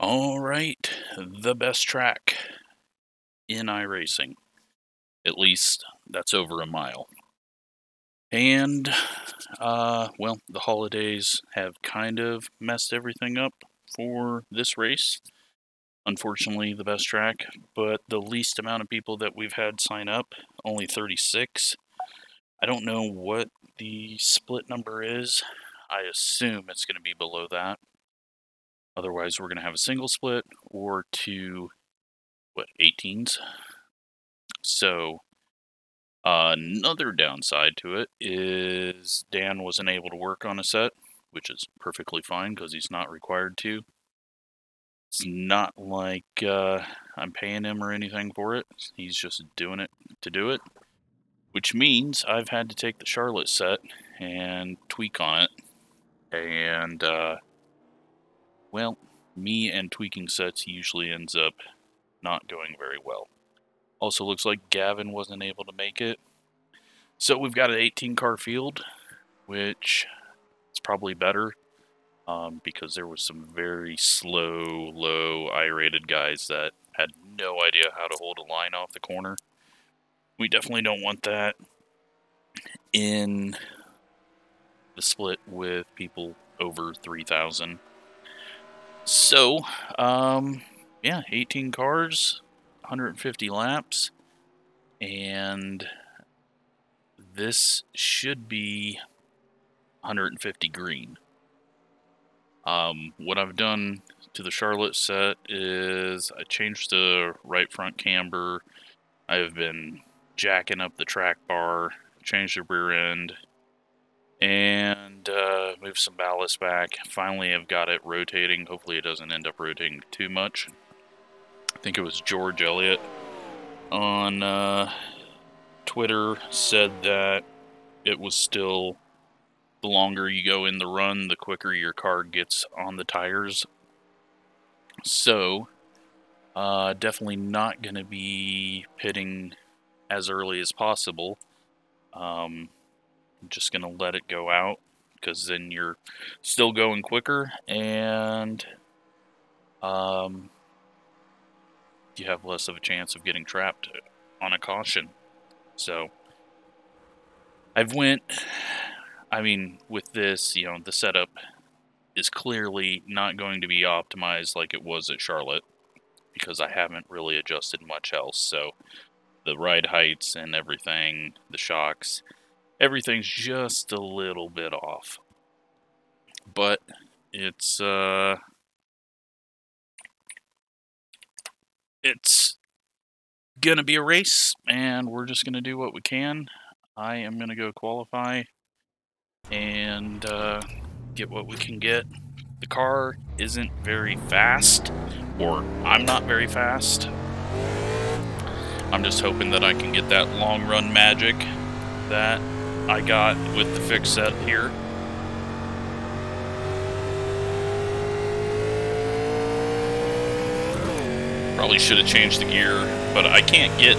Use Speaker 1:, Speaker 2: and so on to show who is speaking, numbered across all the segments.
Speaker 1: All right, the best track in iRacing. At least that's over a mile. And, well, the holidays have kind of messed everything up for this race. Unfortunately, the best track, but the least amount of people that we've had sign up, only 36. I don't know what the split number is. I assume it's going to be below that. Otherwise, we're going to have a single split or two, 18s. So, another downside to it is Dan wasn't able to work on a set, which is perfectly fine because he's not required to. It's not like I'm paying him or anything for it. He's just doing it to do it, which means I've had to take the Charlotte set and tweak on it. And, well, me and tweaking sets usually ends up not going very well. Also looks like Gavin wasn't able to make it. So we've got an 18-car field, which is probably better because there was some very slow, low I-rated guys that had no idea how to hold a line off the corner. We definitely don't want that in the split with people over 3,000. So, yeah, 18 cars, 150 laps, and this should be 150 green. What I've done to the Charlotte set is I changed the right front camber. I've been jacking up the track bar, changed the rear end, and moved some ballast back. Finally, I've got it rotating. Hopefully it doesn't end up rotating too much. I think it was George Elliott on Twitter said that it was still, the longer you go in the run, the quicker your car gets on the tires. So, definitely not going to be pitting as early as possible. I'm just going to let it go out, because then you're still going quicker, and you have less of a chance of getting trapped on a caution. So, with this, the setup is clearly not going to be optimized like it was at Charlotte, because I haven't really adjusted much else. So, the ride heights and everything, the shocks, everything's just a little bit off. But it's gonna be a race, and we're just gonna do what we can. I am gonna go qualify and get what we can get. The car isn't very fast, or I'm not very fast. I'm just hoping that I can get that long run magic that I got with the fix set here. Probably should have changed the gear, but I can't get,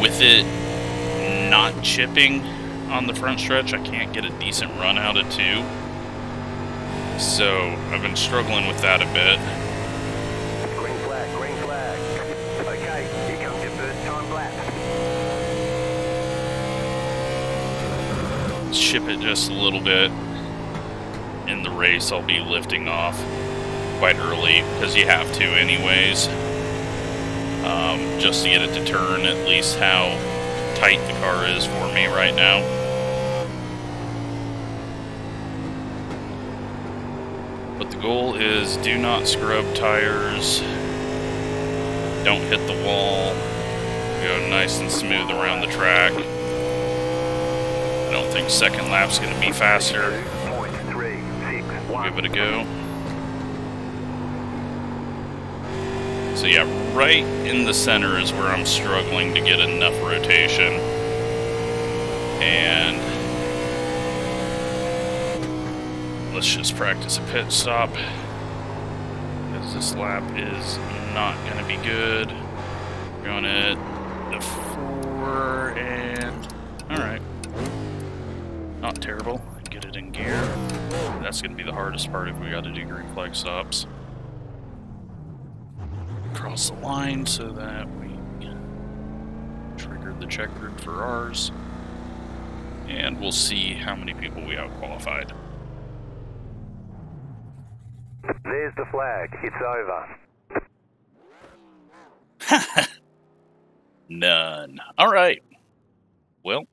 Speaker 1: with it not chipping on the front stretch, I can't get a decent run out of 2. So, I've been struggling with that a bit.
Speaker 2: Green flag, green flag. Okay, here comes your first time lap.
Speaker 1: Chip it just a little bit. In the race, I'll be lifting off quite early, because you have to anyways, just to get it to turn at least how tight the car is for me right now. But the goal is do not scrub tires, don't hit the wall, go nice and smooth around the track. I don't think second lap's going to be faster. Give it a go. So yeah, right in the center is where I'm struggling to get enough rotation. And let's just practice a pit stop, because this lap is not going to be good. Going at the 4, and alright. Not terrible. Get it in gear. That's going to be the hardest part if we got to do green flag stops. across the line so that we trigger the checkered for ours. And we'll see how many people we out-qualified.
Speaker 2: There's the flag. It's over.
Speaker 1: None. All right. Well,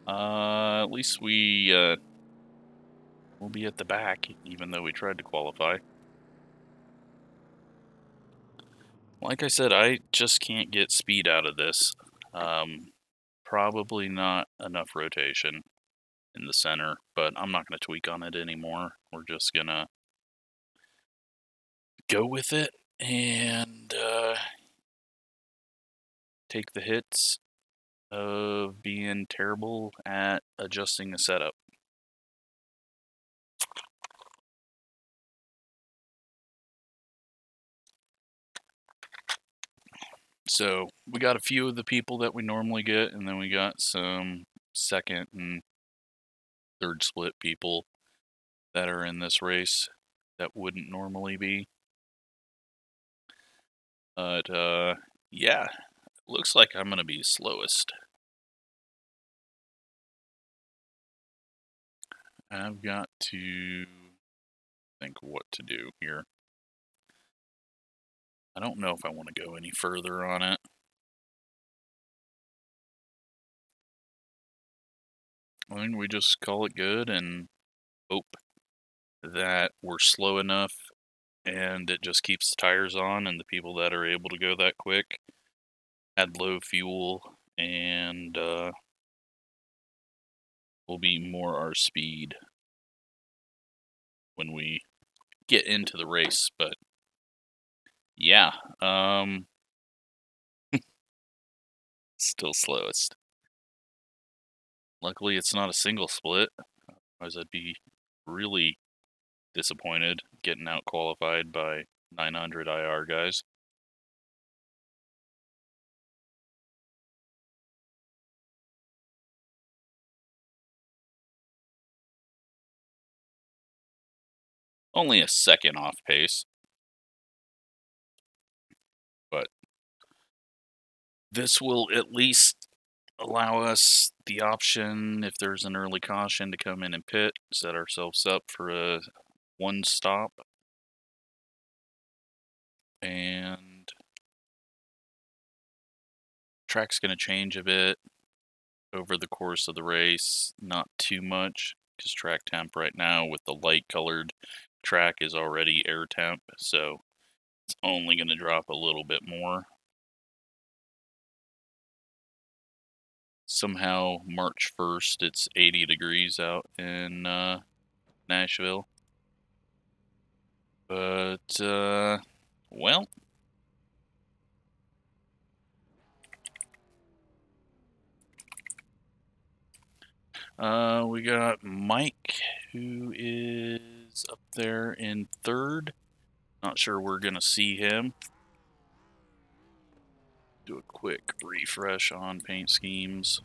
Speaker 1: at least we'll be at the back, even though we tried to qualify. Like I said, I just can't get speed out of this. Probably not enough rotation in the center, but I'm not going to tweak on it anymore. We're just going to go with it and take the hits of being terrible at adjusting the setup. So we got a few of the people that we normally get, and then we got some second and third split people that are in this race that wouldn't normally be. But yeah, looks like I'm going to be slowest. I've got to think what to do here. I don't know if I want to go any further on it. I think we just call it good and hope that we're slow enough and it just keeps the tires on, and the people that are able to go that quick had low fuel and will be more our speed when we get into the race. But yeah, still slowest. Luckily it's not a single split, otherwise I'd be really disappointed getting out qualified by 900 IR guys. Only a second off pace. But this will at least allow us the option, if there's an early caution, to come in and pit, set ourselves up for a one stop. And track's going to change a bit over the course of the race, not too much, because track temp right now with the light colored track is already air temp, so it's only going to drop a little bit more. Somehow March 1st it's 80 degrees out in Nashville. But well, we got Mike, who is up there in third. Not sure we're gonna see him. Do a quick refresh on paint schemes.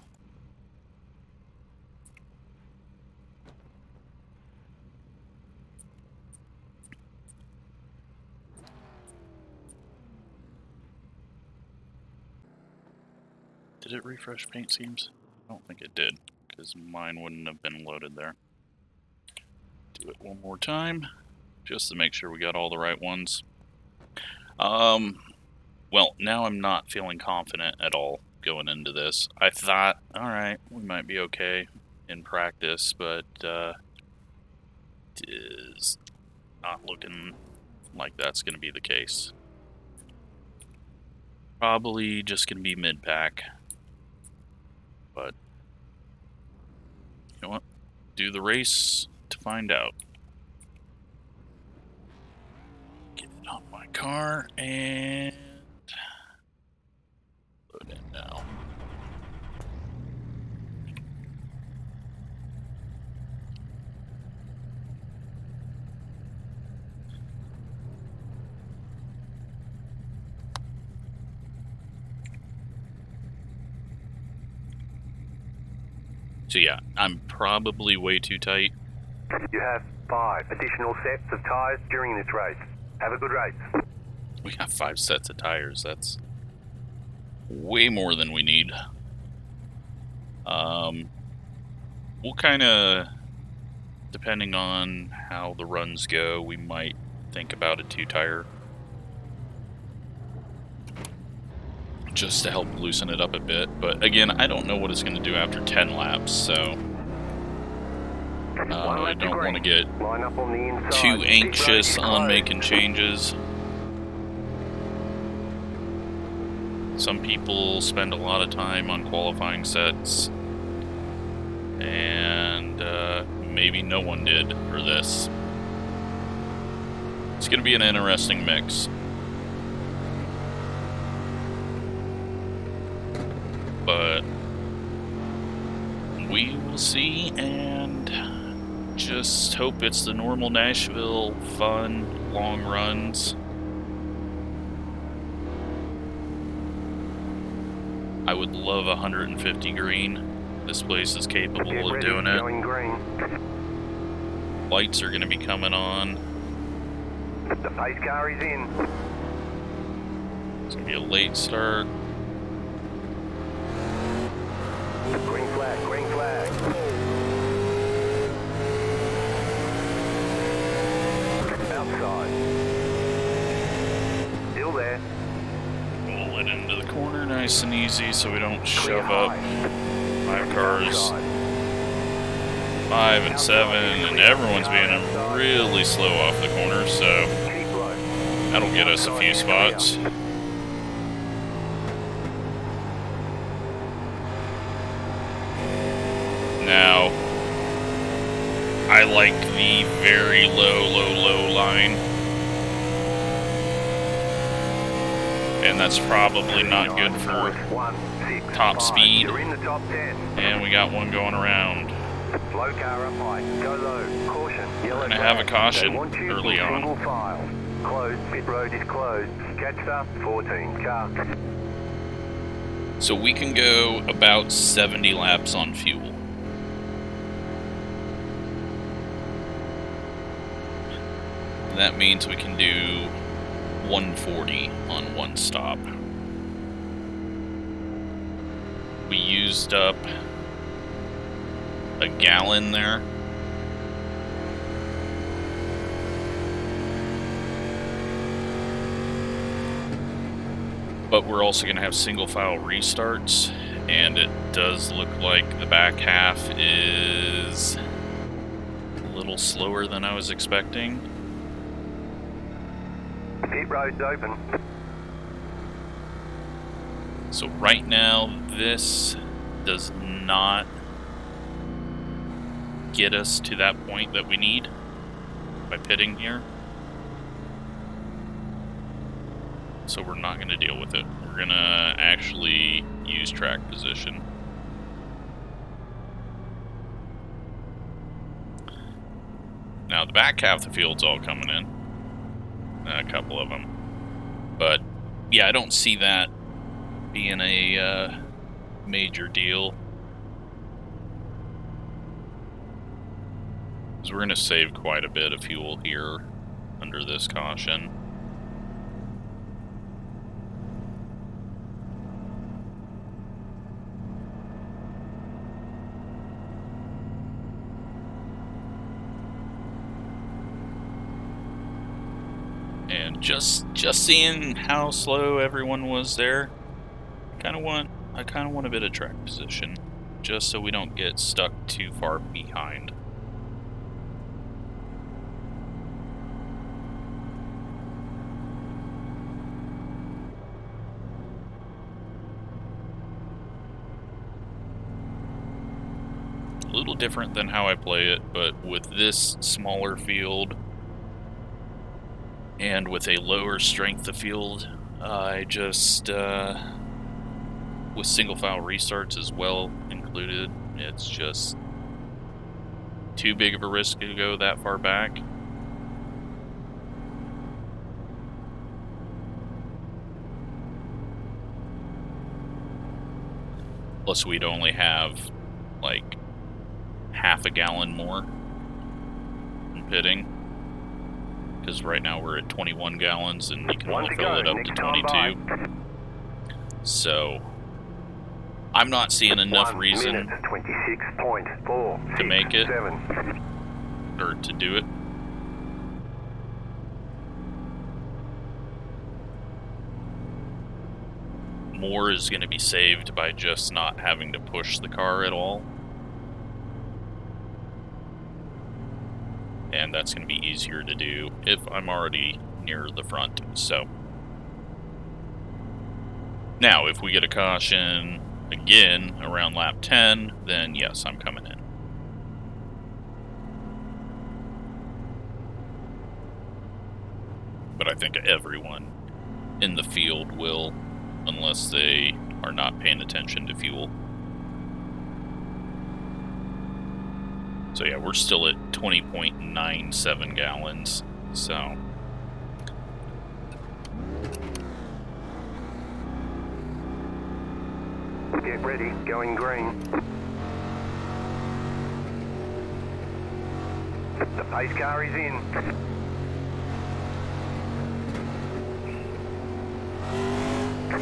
Speaker 1: Did it refresh paint schemes? I don't think it did, because mine wouldn't have been loaded there. Do it one more time, just to make sure we got all the right ones. Well, now I'm not feeling confident at all going into this. I thought, alright, we might be okay in practice, but it is not looking like that's going to be the case. Probably just going to be mid-pack. But, you know what? Do the race to find out. Get it on my car and load in now. So yeah, I'm probably way too tight.
Speaker 2: You have 5 additional sets of tires during this race. Have a good race.
Speaker 1: We got 5 sets of tires. That's way more than we need. We'll kind of, depending on how the runs go, we might think about a 2-tire. Just to help loosen it up a bit. But again, I don't know what it's going to do after 10 laps, so I don't want to get too anxious on making changes. Some people spend a lot of time on qualifying sets, and maybe no one did for this. It's going to be an interesting mix. But we will see, and just hope it's the normal Nashville fun, long runs. I would love 150 green. This place is capable of doing it. Lights are going to be coming on.
Speaker 2: The pace car is in.
Speaker 1: It's going to be a late start.
Speaker 2: Green flag, green flag. Outside. Still there.
Speaker 1: Pull it into the corner nice and easy so we don't shove up 5 cars. 5 and 7, and everyone's being really slow off the corner, so that'll get us a few spots. Now, I like the very low line. And that's probably not good for top speed. And we got one going around.
Speaker 2: Slow car up high. Go low. Caution.
Speaker 1: We're going to have a caution early on.
Speaker 2: Closed. Pit road is closed. Catch up. 14 car.
Speaker 1: So we can go about 70 laps on fuel. That means we can do 140 on one stop. We used up a gallon there. But we're also going to have single file restarts, and it does look like the back half is a little slower than I was expecting.
Speaker 2: Pit road's open.
Speaker 1: So right now, this does not get us to that point that we need by pitting here. So we're not going to deal with it. We're going to actually use track position. Now the back half of the field's all coming in. A couple of them. But yeah, I don't see that being a major deal. Because we're going to save quite a bit of fuel here under this caution. And just seeing how slow everyone was there, I kind of want a bit of track position, just so we don't get stuck too far behind. A little different than how I play it, but with this smaller field and with a lower strength of field, I just, with single file restarts as well included, it's just too big of a risk to go that far back. Plus we'd only have like half a gallon more in pitting. because right now we're at 21 gallons and you can
Speaker 2: One
Speaker 1: only
Speaker 2: to
Speaker 1: fill
Speaker 2: go,
Speaker 1: it up to
Speaker 2: next time
Speaker 1: 22. So I'm not seeing enough
Speaker 2: 1
Speaker 1: reason
Speaker 2: minute, 26.4
Speaker 1: to make it
Speaker 2: 7.
Speaker 1: or to do it. More is going to be saved by just not having to push the car at all. And that's going to be easier to do if I'm already near the front. So now, if we get a caution again around lap 10, then yes, I'm coming in. But I think everyone in the field will, unless they are not paying attention to fuel. So yeah, we're still at 20.97 gallons, so...
Speaker 2: Get ready, going green. The pace car is in.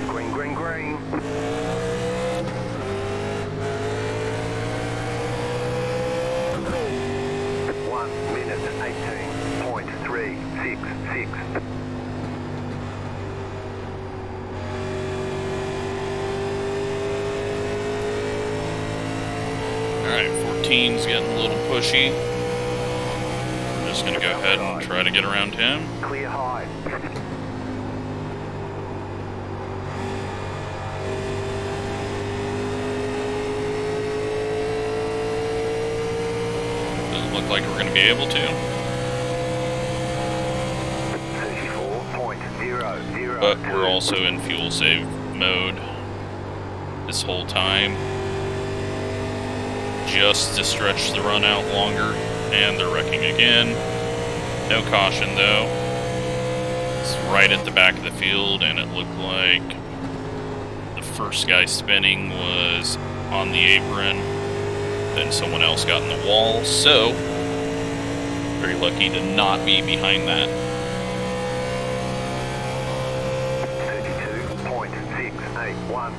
Speaker 2: Green, green, green. 1 minute, 18.366.
Speaker 1: Alright, 14's getting a little pushy. I'm just gonna go ahead and try to get around him.
Speaker 2: Clear high.
Speaker 1: Doesn't look like we're gonna be able to.
Speaker 2: 34.002.
Speaker 1: But we're also in fuel save mode this whole time, just to stretch the run out longer. And they're wrecking again. No caution though. It's right at the back of the field, and it looked like the first guy spinning was on the apron, then someone else got in the wall, so very lucky to not be behind that.
Speaker 2: 32.681.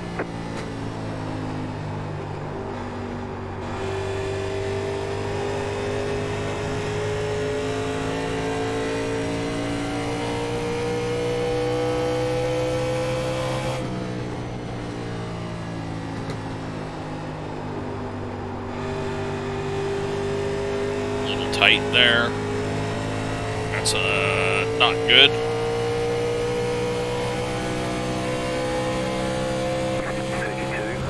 Speaker 1: Tight there. That's not good.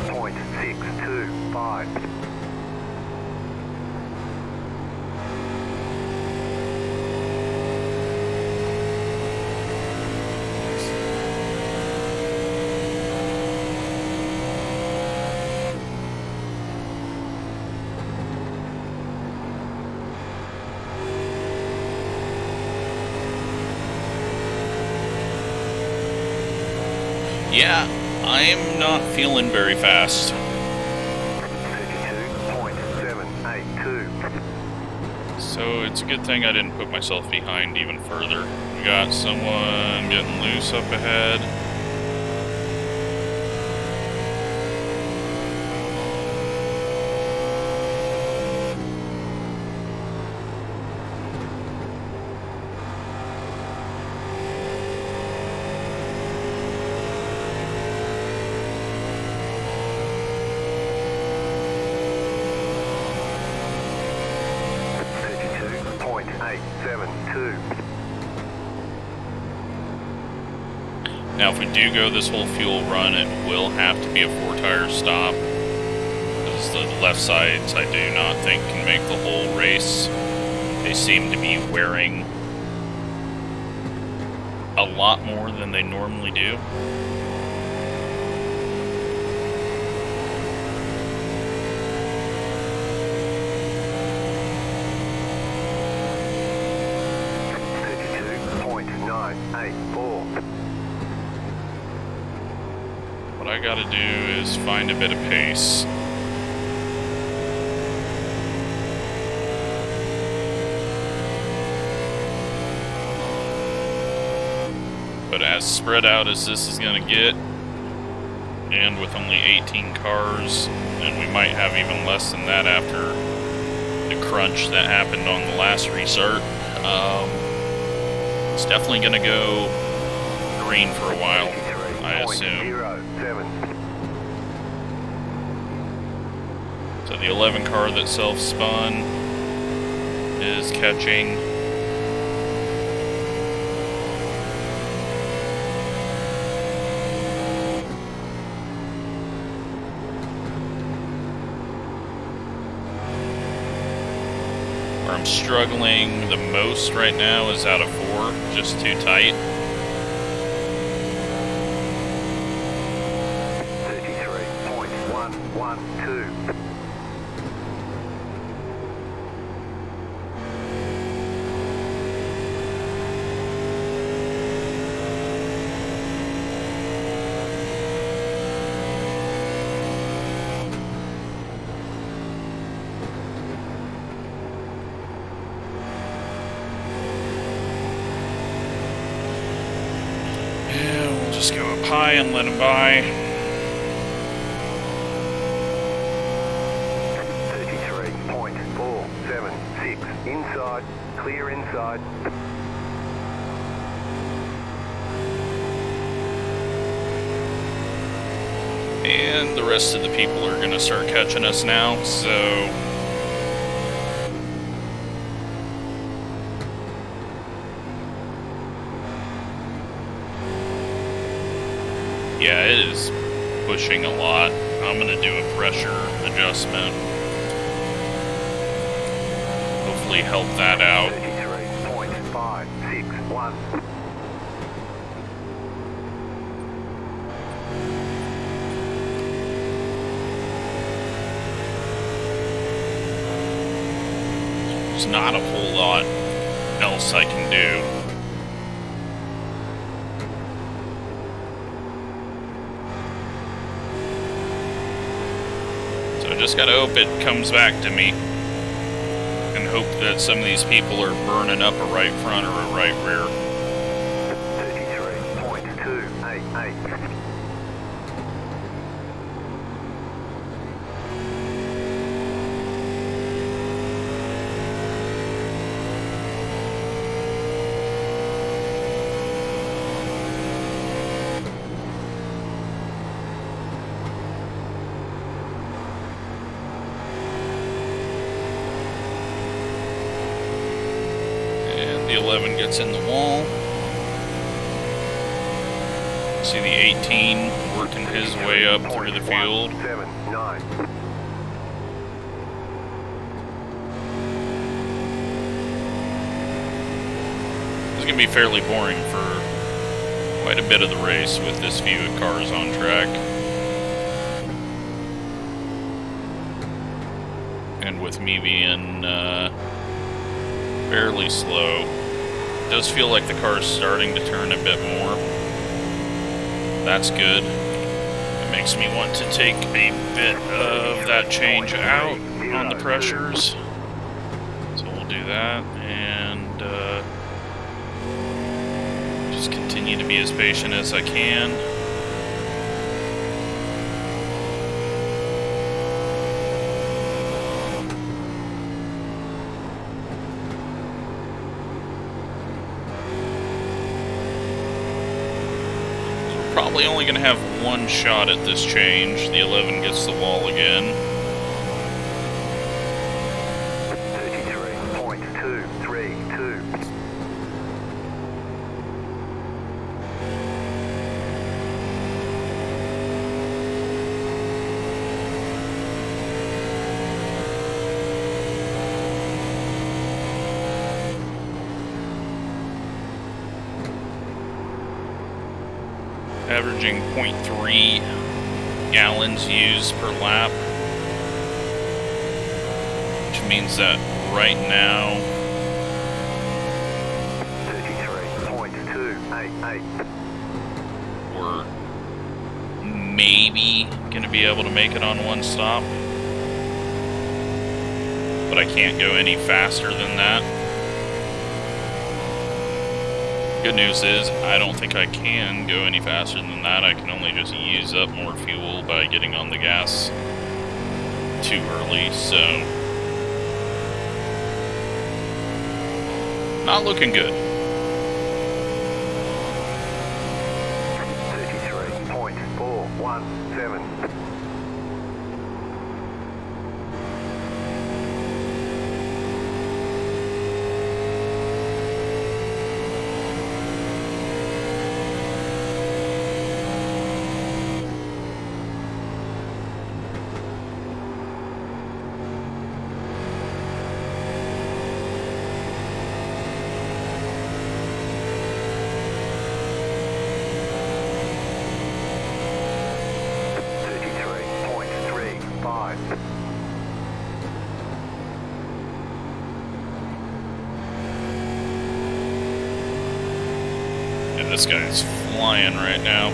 Speaker 2: 32.625.
Speaker 1: Yeah, I'm not feeling very fast.
Speaker 2: 32.782.
Speaker 1: So it's a good thing I didn't put myself behind even further. We got someone getting loose up ahead. Now if we do go this whole fuel run, it will have to be a 4-tire stop, because the left sides I do not think can make the whole race. They seem to be wearing a lot more than they normally do. What I gotta do is find a bit of pace. But as spread out as this is going to get, and with only 18 cars, and we might have even less than that after the crunch that happened on the last restart, it's definitely going to go green for a while, I assume. So the 11 car that self-spun is catching. Where I'm struggling the most right now is out of 4, just too tight.
Speaker 2: 33.112.
Speaker 1: Just go up high and let him by.
Speaker 2: 33.476 inside, clear inside.
Speaker 1: And the rest of the people are going to start catching us now, so yeah, it is pushing a lot. I'm going to do a pressure adjustment. Hopefully help that out.
Speaker 2: 33.561.
Speaker 1: There's not a whole lot else I can do. Just gotta hope it comes back to me, and hope that some of these people are burning up a right front or a right rear.
Speaker 2: 33.288.
Speaker 1: The 11 gets in the wall. See the 18 working his way up through the field.
Speaker 2: 179.
Speaker 1: It's going to be fairly boring for quite a bit of the race with this few cars on track. And with me being fairly slow. It does feel like the car is starting to turn a bit more. That's good. It makes me want to take a bit of that change out on the pressures. So we'll do that and just continue to be as patient as I can. Probably only going to have one shot at this change. The 11 gets the wall again.
Speaker 2: 33.232.
Speaker 1: Averaging 0.3 gallons used per lap, which means that right now
Speaker 2: 33.288.
Speaker 1: we're maybe going to be able to make it on one stop, but I can't go any faster than that. Good news is, I don't think I can go any faster than that. I can only just use up more fuel by getting on the gas too early, so... not looking good.
Speaker 2: 33.417.
Speaker 1: Yeah, this guy's flying right now.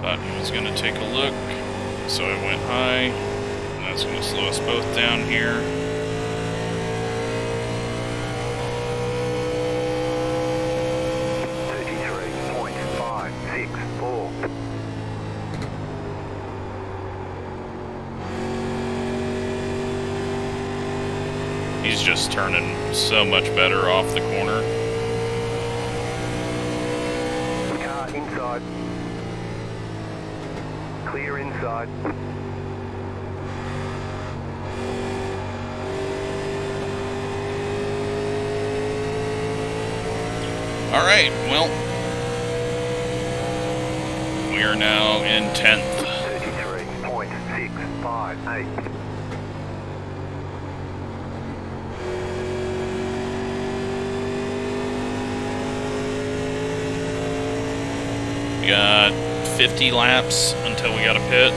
Speaker 1: Thought he was gonna take a look, so I went high, and that's gonna slow us both down here. He's just turning so much better off the corner.
Speaker 2: Car inside. Clear inside.
Speaker 1: Alright, well, we are now in 10th.
Speaker 2: 33.658.
Speaker 1: We got 50 laps until we got a pit.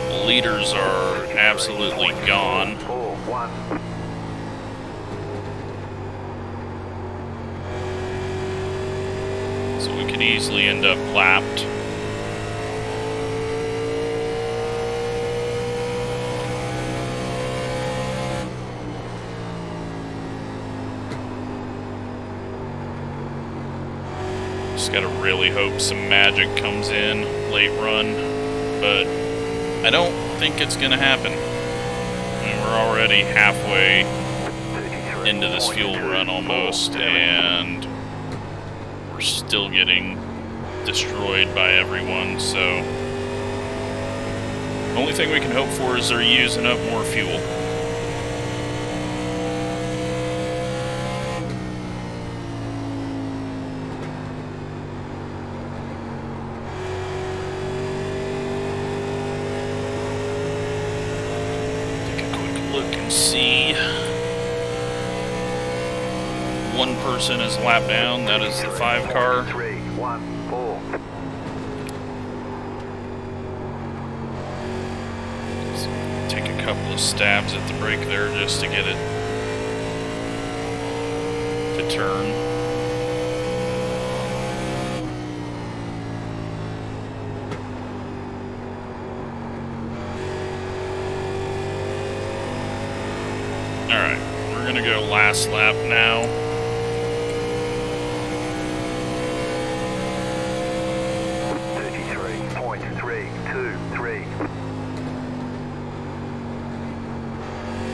Speaker 1: The leaders are absolutely gone. So we could easily end up lapped. Just gotta really hope some magic comes in late run, but I don't think it's gonna happen. I mean, we're already halfway into this fuel run almost, and we're still getting destroyed by everyone, so the only thing we can hope for is they're using up more fuel. Take a quick look and see. One person is lapped down, that is the 5 car.
Speaker 2: 314.
Speaker 1: Take a couple of stabs at the brake there just to get it to turn. Alright, we're gonna go last lap now.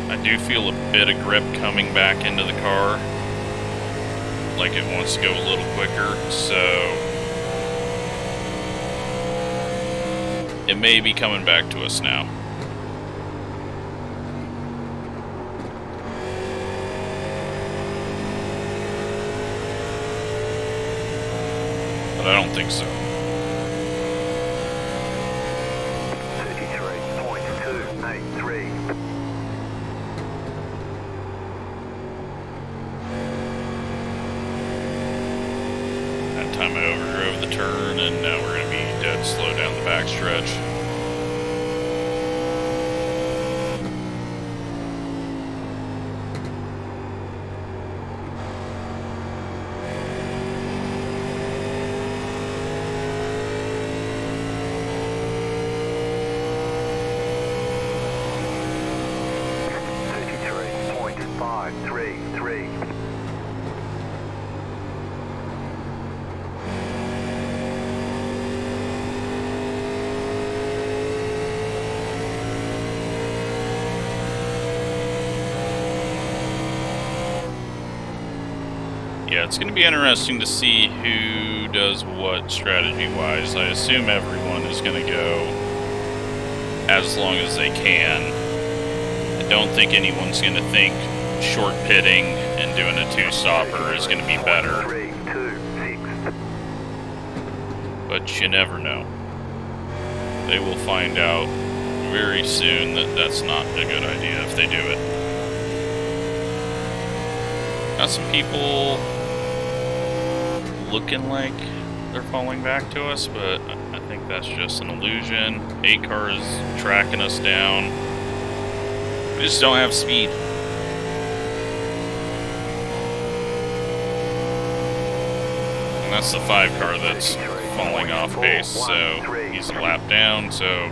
Speaker 1: I do feel a bit of grip coming back into the car, like it wants to go a little quicker, so it may be coming back to us now. But I don't think so.
Speaker 2: 33.283.
Speaker 1: Time I overdrove the turn, and now we're going to be dead slow down the backstretch. Yeah, it's going to be interesting to see who does what strategy-wise. I assume everyone is going to go as long as they can. I don't think anyone's going to think short pitting and doing a two-stopper is going to be better. But you never know. They will find out very soon that that's not a good idea if they do it. Got some people looking like they're falling back to us, but I think that's just an illusion. 8 car is tracking us down. We just don't have speed. And that's the 5 car that's falling off pace, so he's a lap down, so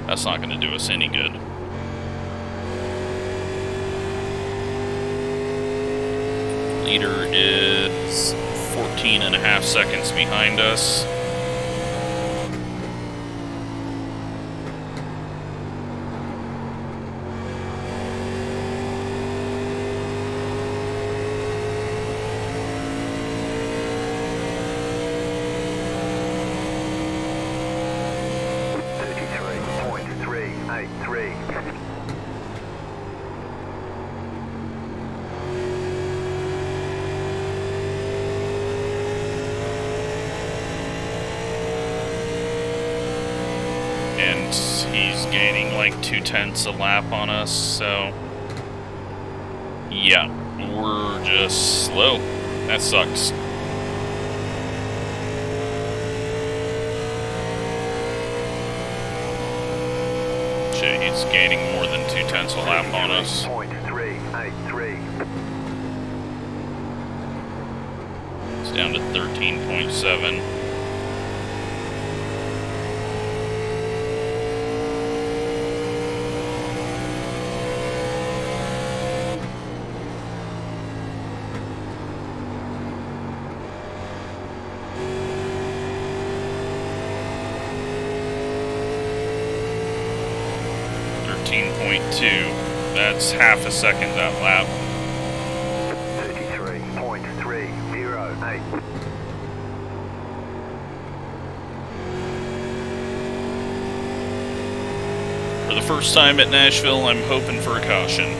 Speaker 1: that's not going to do us any good. Leader is 14.5 seconds behind us. And he's gaining like 0.2 a lap on us, so yeah, we're just slow. That sucks. Shit, he's gaining more than 0.2 a lap on us.
Speaker 2: 0.383.
Speaker 1: It's down to 13.7. That's half a second that lap.
Speaker 2: 33.308.
Speaker 1: For the first time at Nashville, I'm hoping for a caution.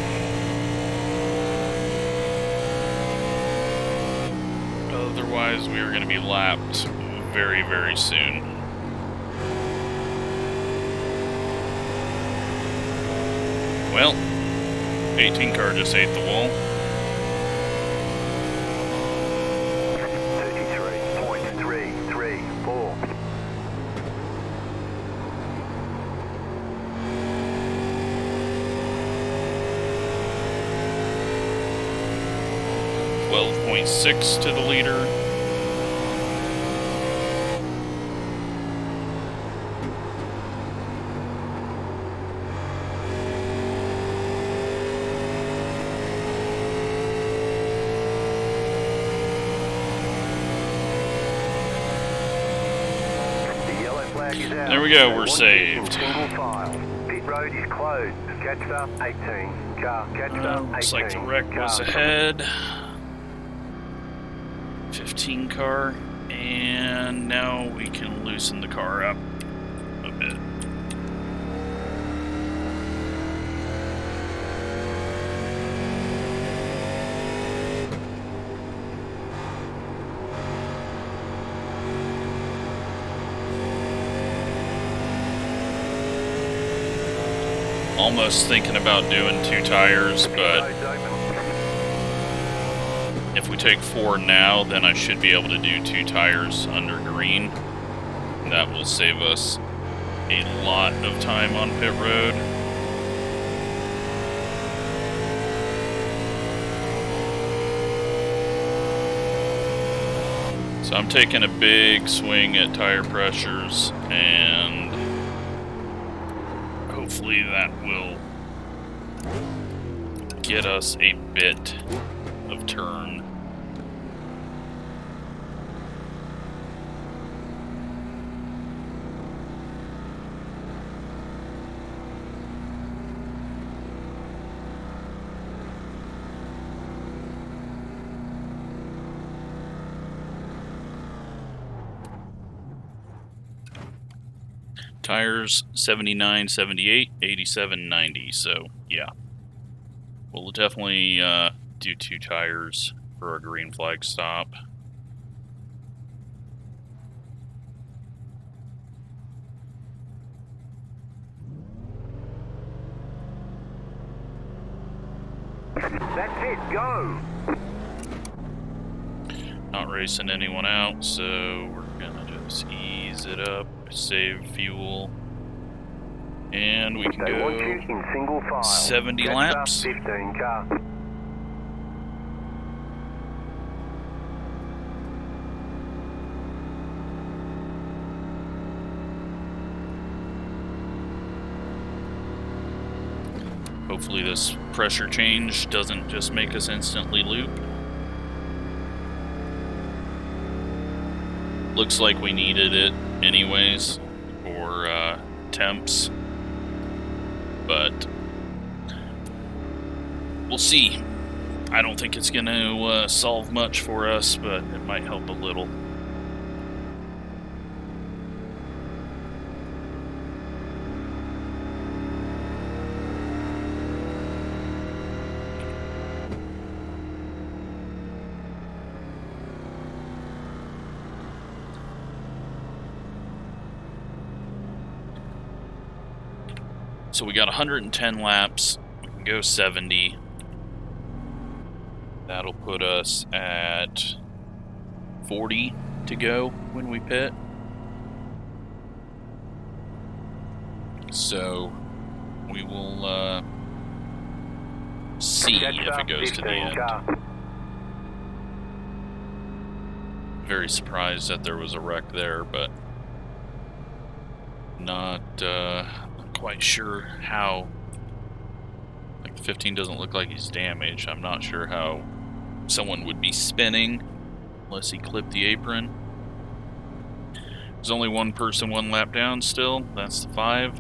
Speaker 1: Otherwise, we are going to be lapped very, very soon. Well, 18 car just ate the wall.
Speaker 2: 33.334.
Speaker 1: 12.6 to the leader. There we go, we're saved.
Speaker 2: Pit road is closed. Catch up 18. Car, catch up 18.
Speaker 1: Looks like the wreck was ahead. 15 car, and now we can loosen the car up a bit. Almost thinking about doing 2 tires, but if we take 4 now, then I should be able to do 2 tires under green. That will save us a lot of time on pit road. So I'm taking a big swing at tire pressures, and hopefully that will get us a bit of turn. Tires 79, 78, 87, 90. So yeah, we'll definitely do 2 tires for our green flag stop.
Speaker 2: That's it, go!
Speaker 1: Not racing anyone out, so we're gonna just ease it up, save fuel, and we can
Speaker 2: They want you
Speaker 1: go
Speaker 2: in single file.
Speaker 1: 70
Speaker 2: That's
Speaker 1: laps.
Speaker 2: 15 car.
Speaker 1: Hopefully this pressure change doesn't just make us instantly loop. Looks like we needed it anyways for temps, but we'll see. I don't think it's going to solve much for us, but it might help a little. So we got 110 laps, we can go 70. That'll put us at 40 to go when we pit. So we will see if it goes to the end. Very surprised that there was a wreck there, but not quite sure how. Like the 15 doesn't look like he's damaged. I'm not sure how someone would be spinning unless he clipped the apron. There's only one person 1 lap down still. That's the 5.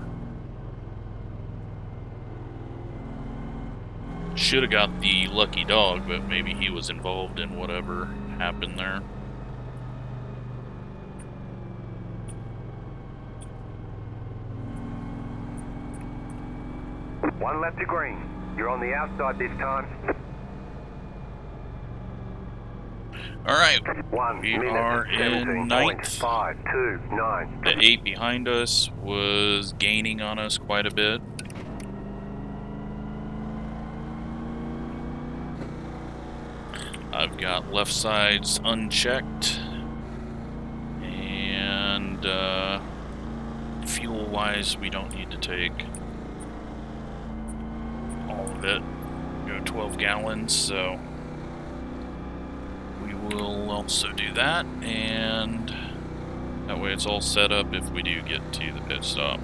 Speaker 1: Should have got the lucky dog, but maybe he was involved in whatever happened there.
Speaker 2: One lap to green. You're on the outside this time.
Speaker 1: Alright,
Speaker 2: 1
Speaker 1: we
Speaker 2: minute,
Speaker 1: are in 9th.
Speaker 2: 529.
Speaker 1: The 8 behind us was gaining on us quite a bit. I've got left sides unchecked, and fuel-wise, we don't need to take all of it. Go 12 gallons, so we will also do that, and that way it's all set up if we do get to the pit stop.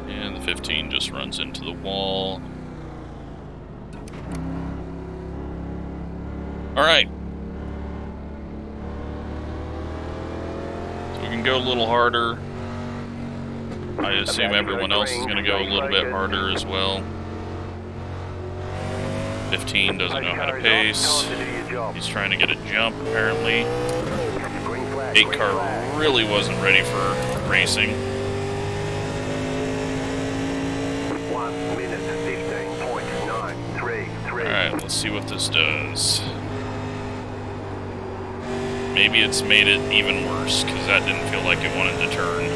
Speaker 1: And the 15 just runs into the wall. Alright. So we can go a little harder. I assume everyone else is going to go a little bit harder as well. 15 doesn't know how to pace. He's trying to get a jump, apparently. 8 car really wasn't ready for racing.
Speaker 2: 1 minute, 15.933.
Speaker 1: Alright, let's see what this does. Maybe it's made it even worse, because that didn't feel like it wanted to turn.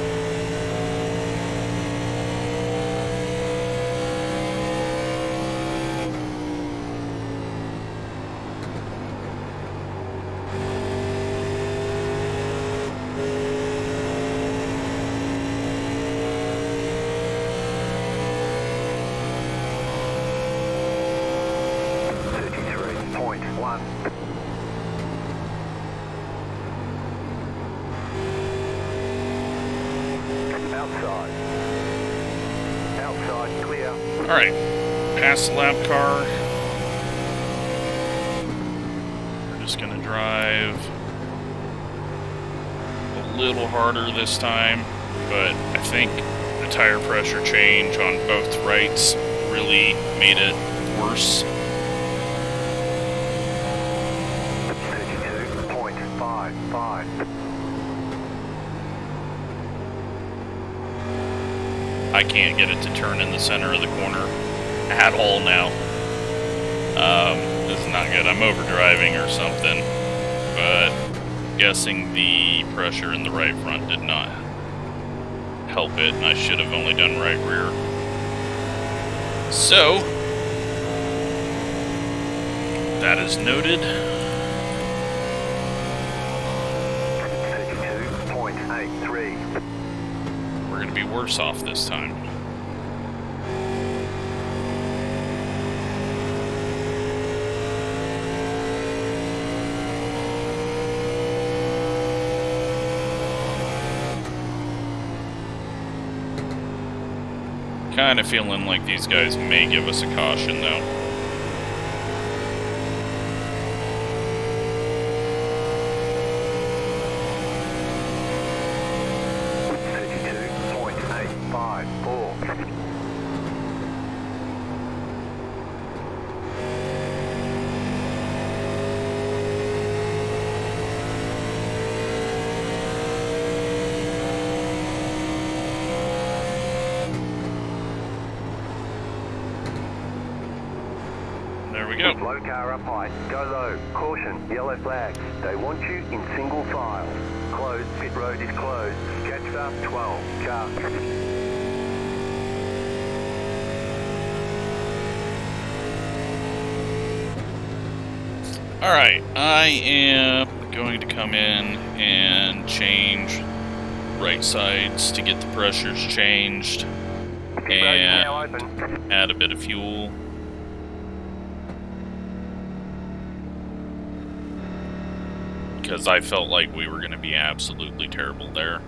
Speaker 1: Alright, past the lap car. We're just going to drive a little harder this time, but I think the tire pressure change on both rights really made it worse.
Speaker 2: 5.
Speaker 1: I can't get it to turn in the center of the corner at all now. This is not good. I'm overdriving or something, but guessing the pressure in the right front did not help it, and I should have only done right rear. So, that is noted.
Speaker 2: 32.83.
Speaker 1: We're going to be worse off this time. Kind of feeling like these guys may give us a caution, though. There we go.
Speaker 2: Low car up high. Go low. Caution. Yellow flags. They want you in single file. Closed. Pit road is closed. Catch up 12. Car.
Speaker 1: Alright, I am going to come in and change right sides to get the pressures changed and add a bit of fuel. Because I felt like we were going to be absolutely terrible there.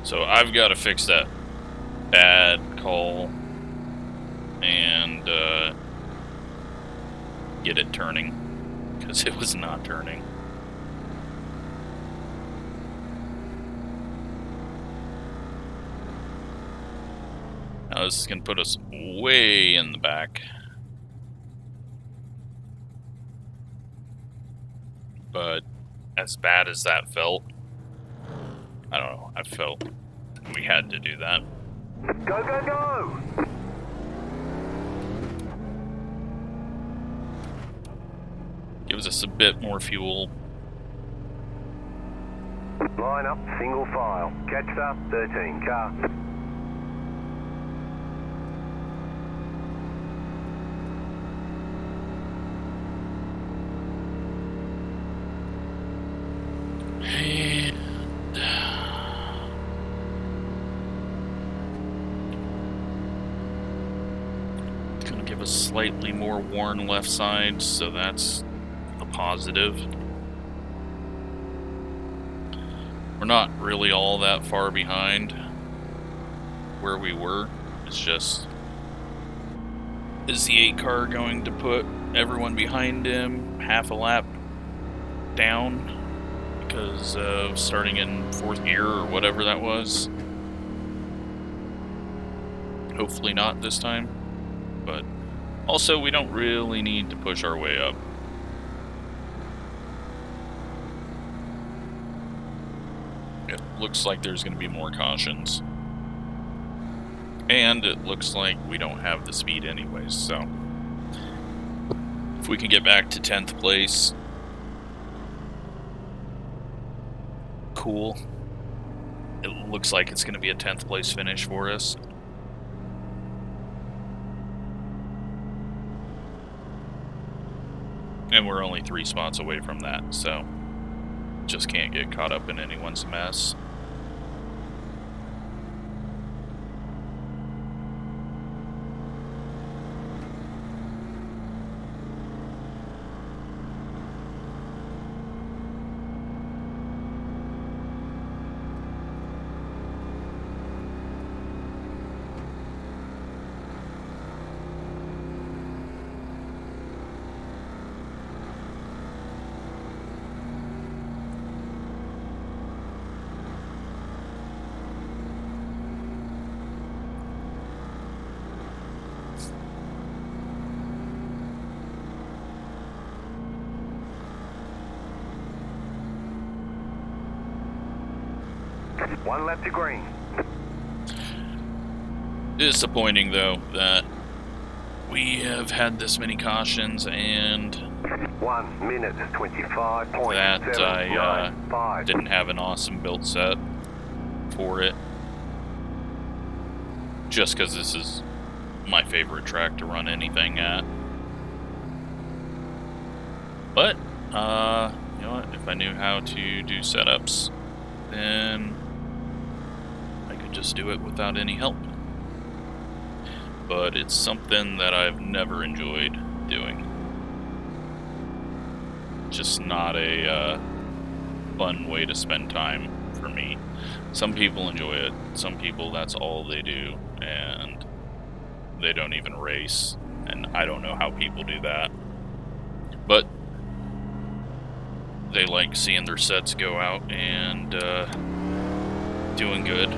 Speaker 1: So I've got to fix that bad call and get it turning, because it was not turning. Now this is going to put us way in the back. But as bad as that felt, I don't know, I felt we had to do that.
Speaker 2: Go, go, go!
Speaker 1: Gives us a bit more fuel.
Speaker 2: Line up, single file. Catch up, 13. Car.
Speaker 1: Gonna give us slightly more worn left side, so that's a positive. We're not really all that far behind where we were. It's just, is the 8 car going to put everyone behind him half a lap down because of starting in 4th gear or whatever that was? Hopefully not this time. But also, we don't really need to push our way up. It looks like there's going to be more cautions. And it looks like we don't have the speed anyways, so if we can get back to 10th place, cool. It looks like it's going to be a 10th place finish for us. And we're only 3 spots away from that, so just can't get caught up in anyone's mess.
Speaker 2: 1 lap to green.
Speaker 1: Disappointing though that we have had this many cautions and
Speaker 2: 1 minute 25.795.
Speaker 1: that I didn't have an awesome build set for it. Just because this is my favorite track to run anything at. But, you know what, if I knew how to do setups, then I could just do it without any help. But it's something that I've never enjoyed doing. Just not a fun way to spend time for me. Some people enjoy it, some people that's all they do, and they don't even race, and I don't know how people do that. But they like seeing their sets go out and doing good.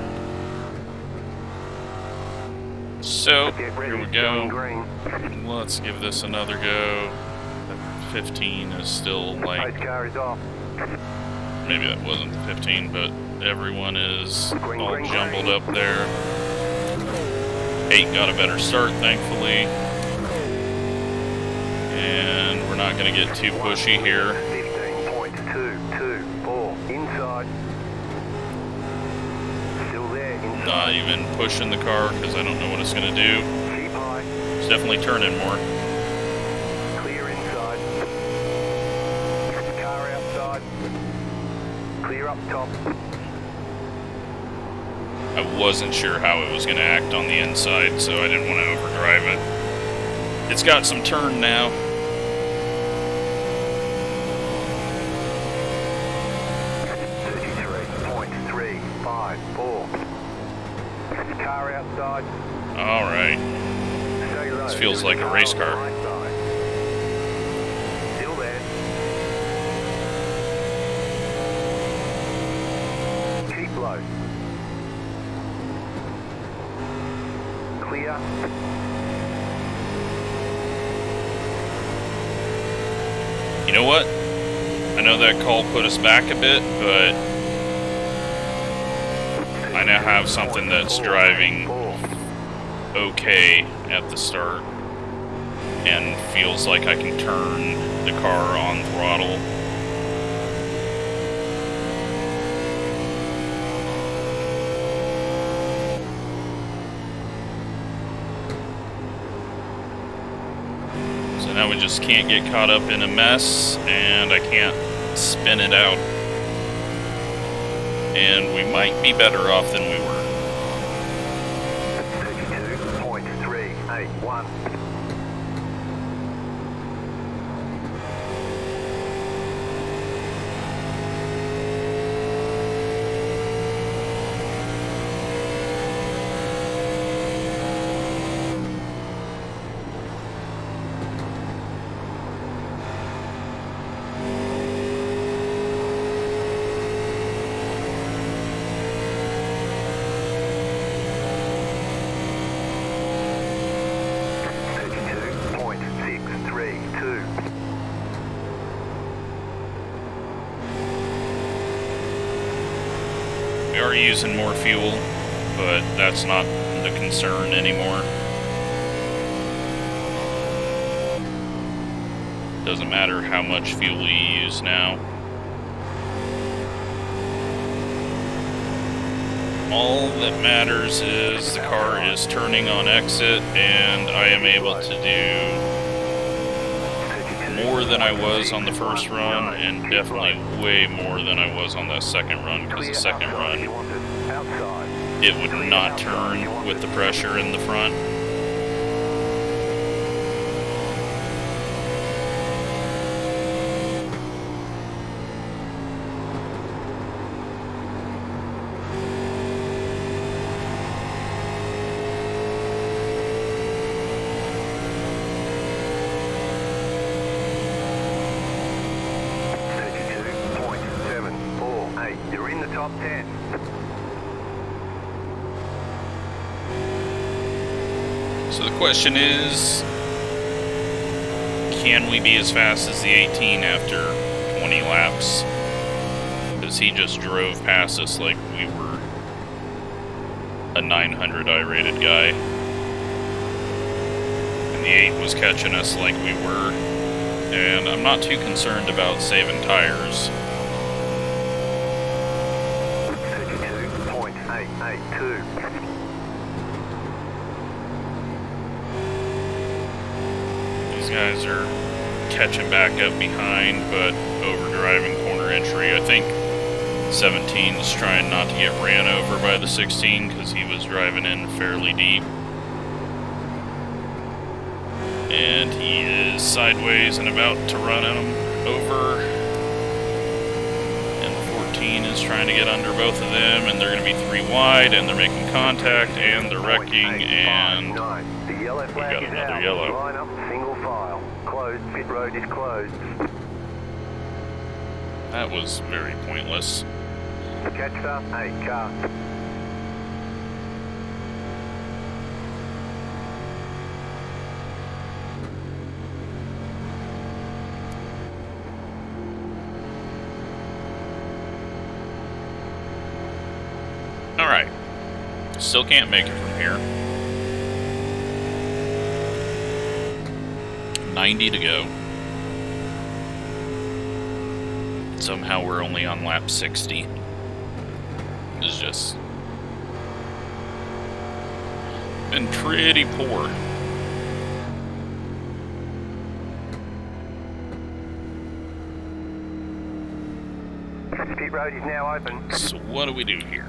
Speaker 1: So, here we go. Let's give this another go. 15 is still like... Maybe that wasn't the 15, but everyone is all jumbled up there. 8 got a better start, thankfully. And we're not going to get too pushy here.
Speaker 2: 15.224 inside. Still there inside.
Speaker 1: Not even pushing the car because I don't know what it's going to do.
Speaker 2: Keep high.
Speaker 1: It's definitely turning more.
Speaker 2: Clear inside. Car outside. Clear up top.
Speaker 1: I wasn't sure how it was going to act on the inside, so I didn't want to overdrive it. It's got some turn now.
Speaker 2: Car outside.
Speaker 1: Alright. This feels like a race car.
Speaker 2: Still there. Keep low. Clear.
Speaker 1: You know what? I know that call put us back a bit, but I now have something that's driving okay at the start and feels like I can turn the car on throttle. So now we just can't get caught up in a mess, and I can't spin it out. And we might be better off than we were.
Speaker 2: 32.381.
Speaker 1: We are using more fuel, but that's not the concern anymore. Doesn't matter how much fuel you use now. All that matters is the car is turning on exit, and I am able to do more than I was on the first run, and definitely way more than I was on that second run, because the second run, it would not turn with the pressure in the front.
Speaker 2: You're in the top 10.
Speaker 1: So the question is, can we be as fast as the 18 after 20 laps? Because he just drove past us like we were a 900 I-rated guy. And the 8 was catching us like we were. And I'm not too concerned about saving tires.
Speaker 2: 32.882.
Speaker 1: These guys are catching back up behind, but overdriving corner entry. I think 17 is trying not to get ran over by the 16 because he was driving in fairly deep. And he is sideways and about to run him over. And the 14 is trying to get under both of them, and they're going to be 3 wide, and they're making contact, and they're wrecking, and
Speaker 2: the yellow
Speaker 1: we
Speaker 2: flag
Speaker 1: got
Speaker 2: is
Speaker 1: another
Speaker 2: out.
Speaker 1: yellow.
Speaker 2: Line up, single file. Closed, pit road is closed.
Speaker 1: That was very pointless.
Speaker 2: Catch up, 8 car.
Speaker 1: Alright. Still can't make it from here. 90 to go. Somehow we're only on lap 60. It's just been pretty poor.
Speaker 2: Pit road is now open.
Speaker 1: So what do we do here?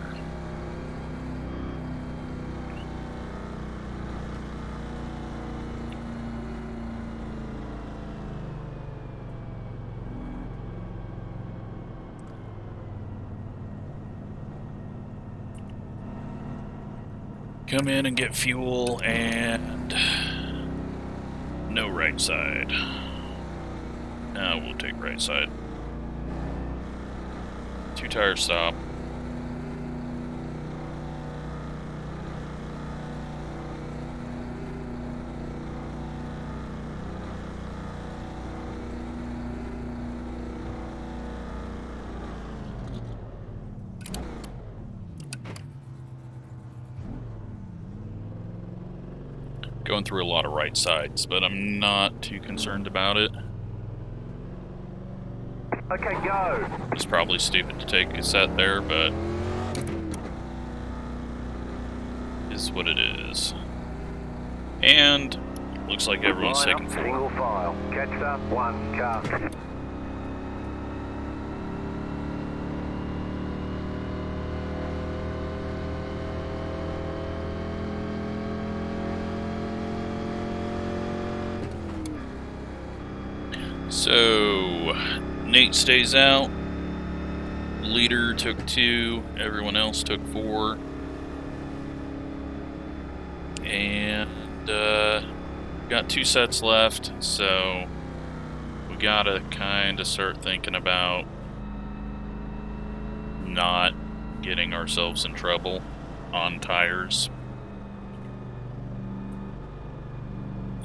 Speaker 1: Come in and get fuel, and no right side. We'll take right side. 2 tire stop. Going through a lot of right sides, but I'm not too concerned about it.
Speaker 2: Okay, go.
Speaker 1: It's probably stupid to take a set there, but is what it is. And looks like everyone's
Speaker 2: Line
Speaker 1: taking
Speaker 2: up,
Speaker 1: full.
Speaker 2: single file. Catch up, 1 car.
Speaker 1: So Nate stays out. Leader took 2. Everyone else took 4. And got 2 sets left, so we gotta kind of start thinking about not getting ourselves in trouble on tires.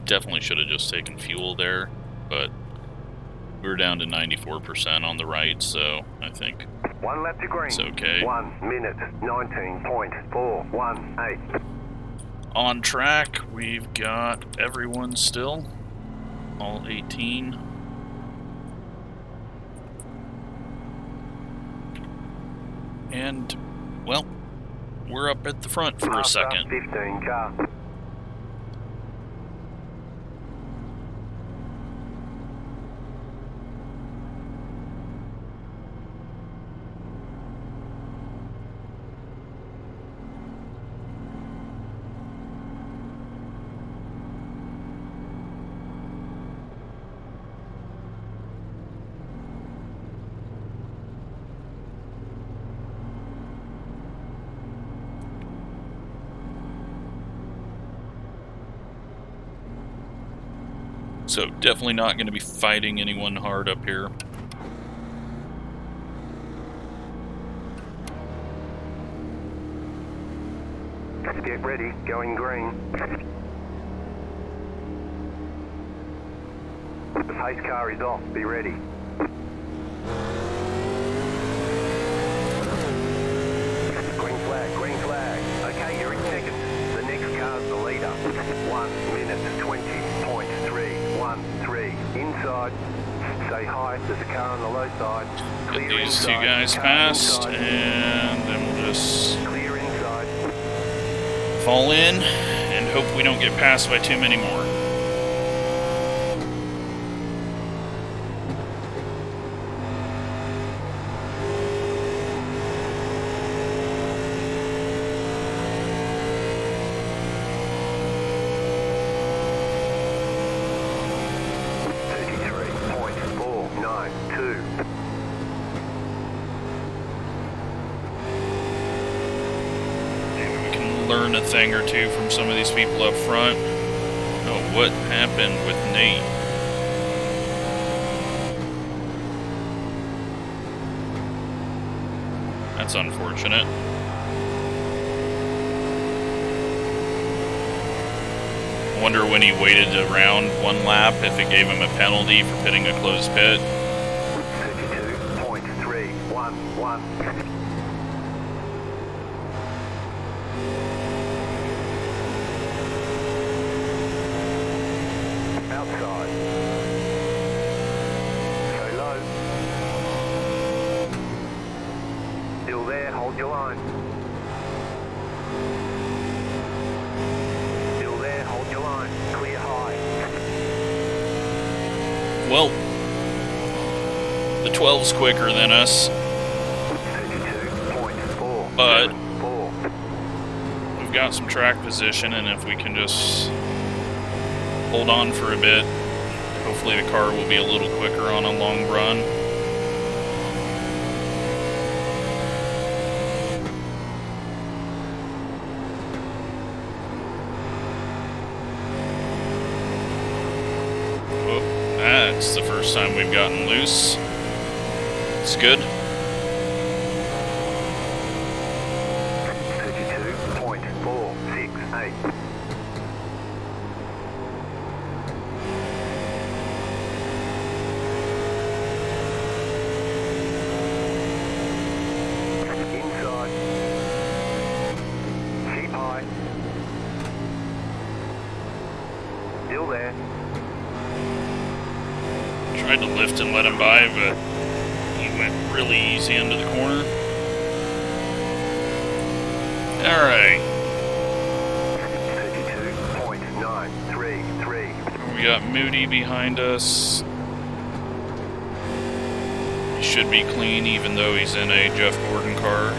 Speaker 1: Definitely should have just taken fuel there, but we're down to 94% on the right, so I think
Speaker 2: 1 lap to green.
Speaker 1: it's okay.
Speaker 2: 1 minute, 19.418.
Speaker 1: On track, we've got everyone still, all 18. And, well, we're up at the front for a second.
Speaker 2: 15 car.
Speaker 1: So definitely not going to be fighting anyone hard up here.
Speaker 2: Get ready, going green. The pace car is off, be ready. Green flag, green flag. Okay, you're 3. Inside. Say hi. There's a car on the low side.
Speaker 1: Get these two guys past, and then we'll just
Speaker 2: Clear inside.
Speaker 1: fall in and hope we don't get passed by too many more. Learn a thing or two from some of these people up front. Oh, what happened with Nate? That's unfortunate. Wonder when he waited around one lap if it gave him a penalty for pitting a closed pit.
Speaker 2: 32.311. Outside. Stay low. Still there, hold your line. Still there, hold your line. Clear high.
Speaker 1: Well, the 12's quicker than us,
Speaker 2: 32.4.
Speaker 1: but we've got some track position, and if we can just hold on for a bit, hopefully the car will be a little quicker on a long run. Oh, that's the first time we've gotten loose. It's good.
Speaker 2: 32.468. Inside. Keep high. Still there.
Speaker 1: Tried to lift and let him by, but he went really easy into the corner. Alright.
Speaker 2: 32.933.
Speaker 1: We got Moody behind us. He should be clean even though he's in a Jeff Gordon car.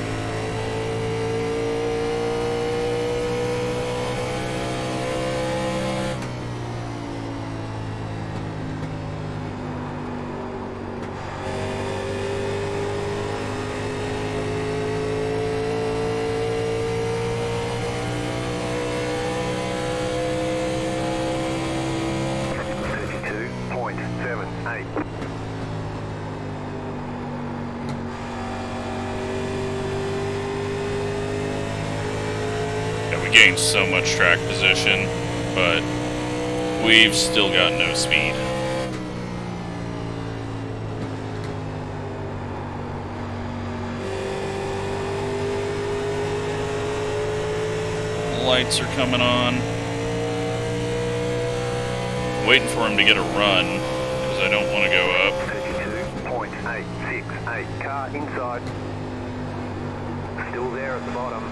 Speaker 1: We gained so much track position, but we've still got no speed. The lights are coming on. I'm waiting for him to get a run, because I don't want to go up.
Speaker 2: 32.868. Car inside. Still there at the bottom.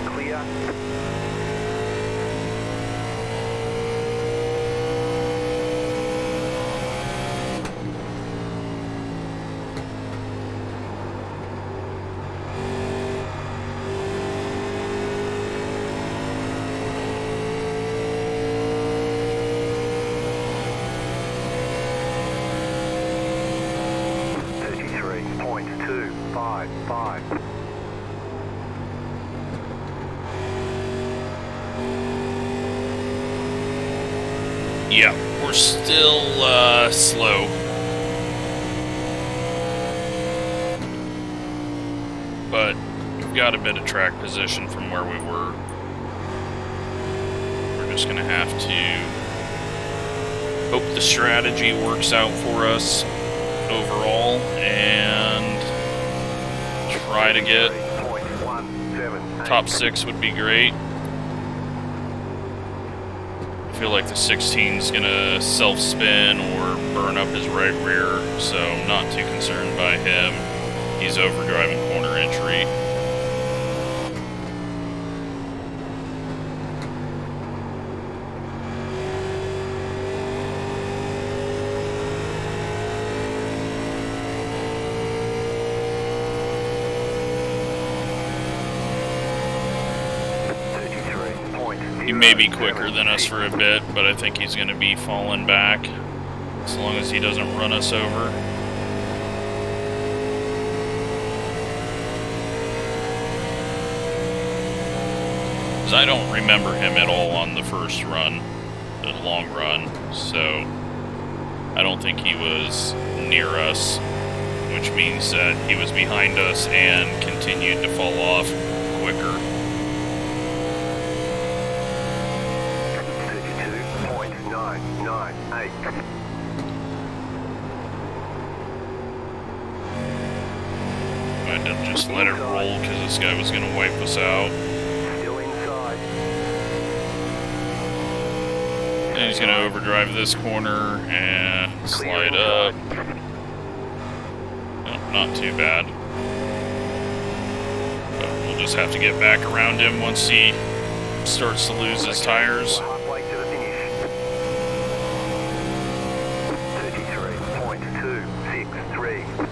Speaker 2: Clear. .255.
Speaker 1: Yeah, we're still slow. But we've got a bit of track position from where we were. We're just gonna have to hope the strategy works out for us overall and try to get top 6 would be great. If feel like the 16's gonna self-spin or burn up his right rear, so I'm not too concerned by him. He's overdriving corner entry. He may be quicker than us for a bit, but I think he's going to be falling back as long as he doesn't run us over. Because I don't remember him at all on the first run, the long run, so I don't think he was near us, which means that he was behind us and continued to fall off quicker. I didn't just let it roll because this guy was going to wipe us out.
Speaker 2: Still inside.
Speaker 1: And he's going to overdrive this corner and slide up. No, not too bad. But we'll just have to get back around him once he starts to lose his tires.
Speaker 2: Halfway to the finish. 33.263.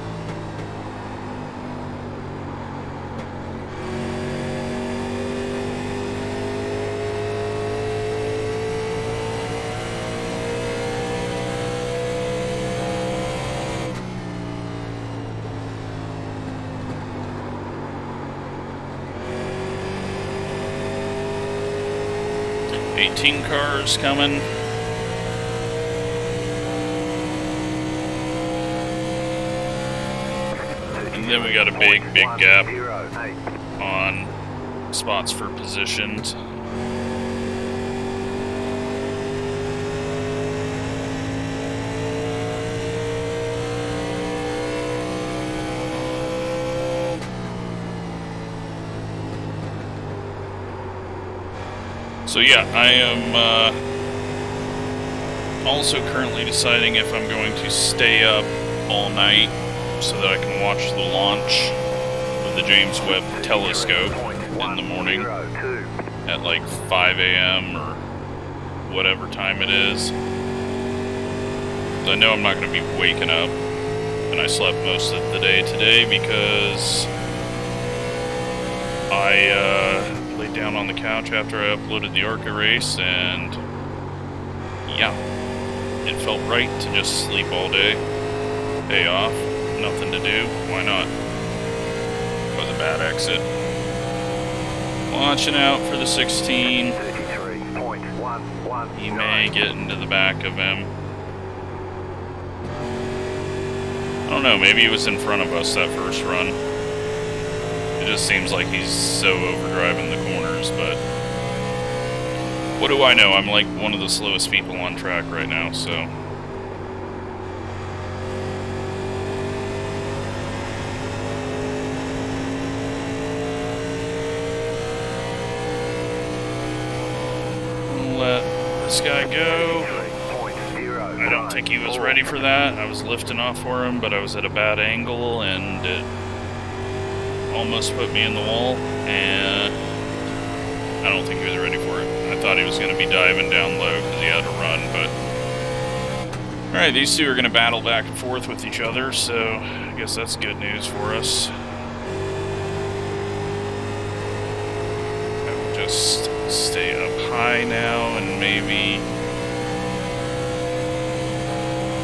Speaker 1: 18 cars coming. And then we got a big gap on spots for positions. So yeah, I am also currently deciding if I'm going to stay up all night so that I can watch the launch of the James Webb Telescope in the morning at like 5 a.m. or whatever time it is. I know I'm not going to be waking up, and I slept most of the day today because I laid down on the couch after I uploaded the ARCA race, and yeah, it felt right to just sleep all day. Day off, nothing to do, why not? It was a bad exit. Watching out for the 16. He may get into the back of him. I don't know, maybe he was in front of us that first run. It just seems like he's so overdriving the corners, but what do I know? I'm like one of the slowest people on track right now, so. Let this guy go. I don't think he was ready for that. I was lifting off for him, but I was at a bad angle, and it almost put me in the wall, and I don't think he was ready for it. I thought he was going to be diving down low because he had to run, but alright, these two are going to battle back and forth with each other, so I guess that's good news for us. I will just stay up high now and maybe,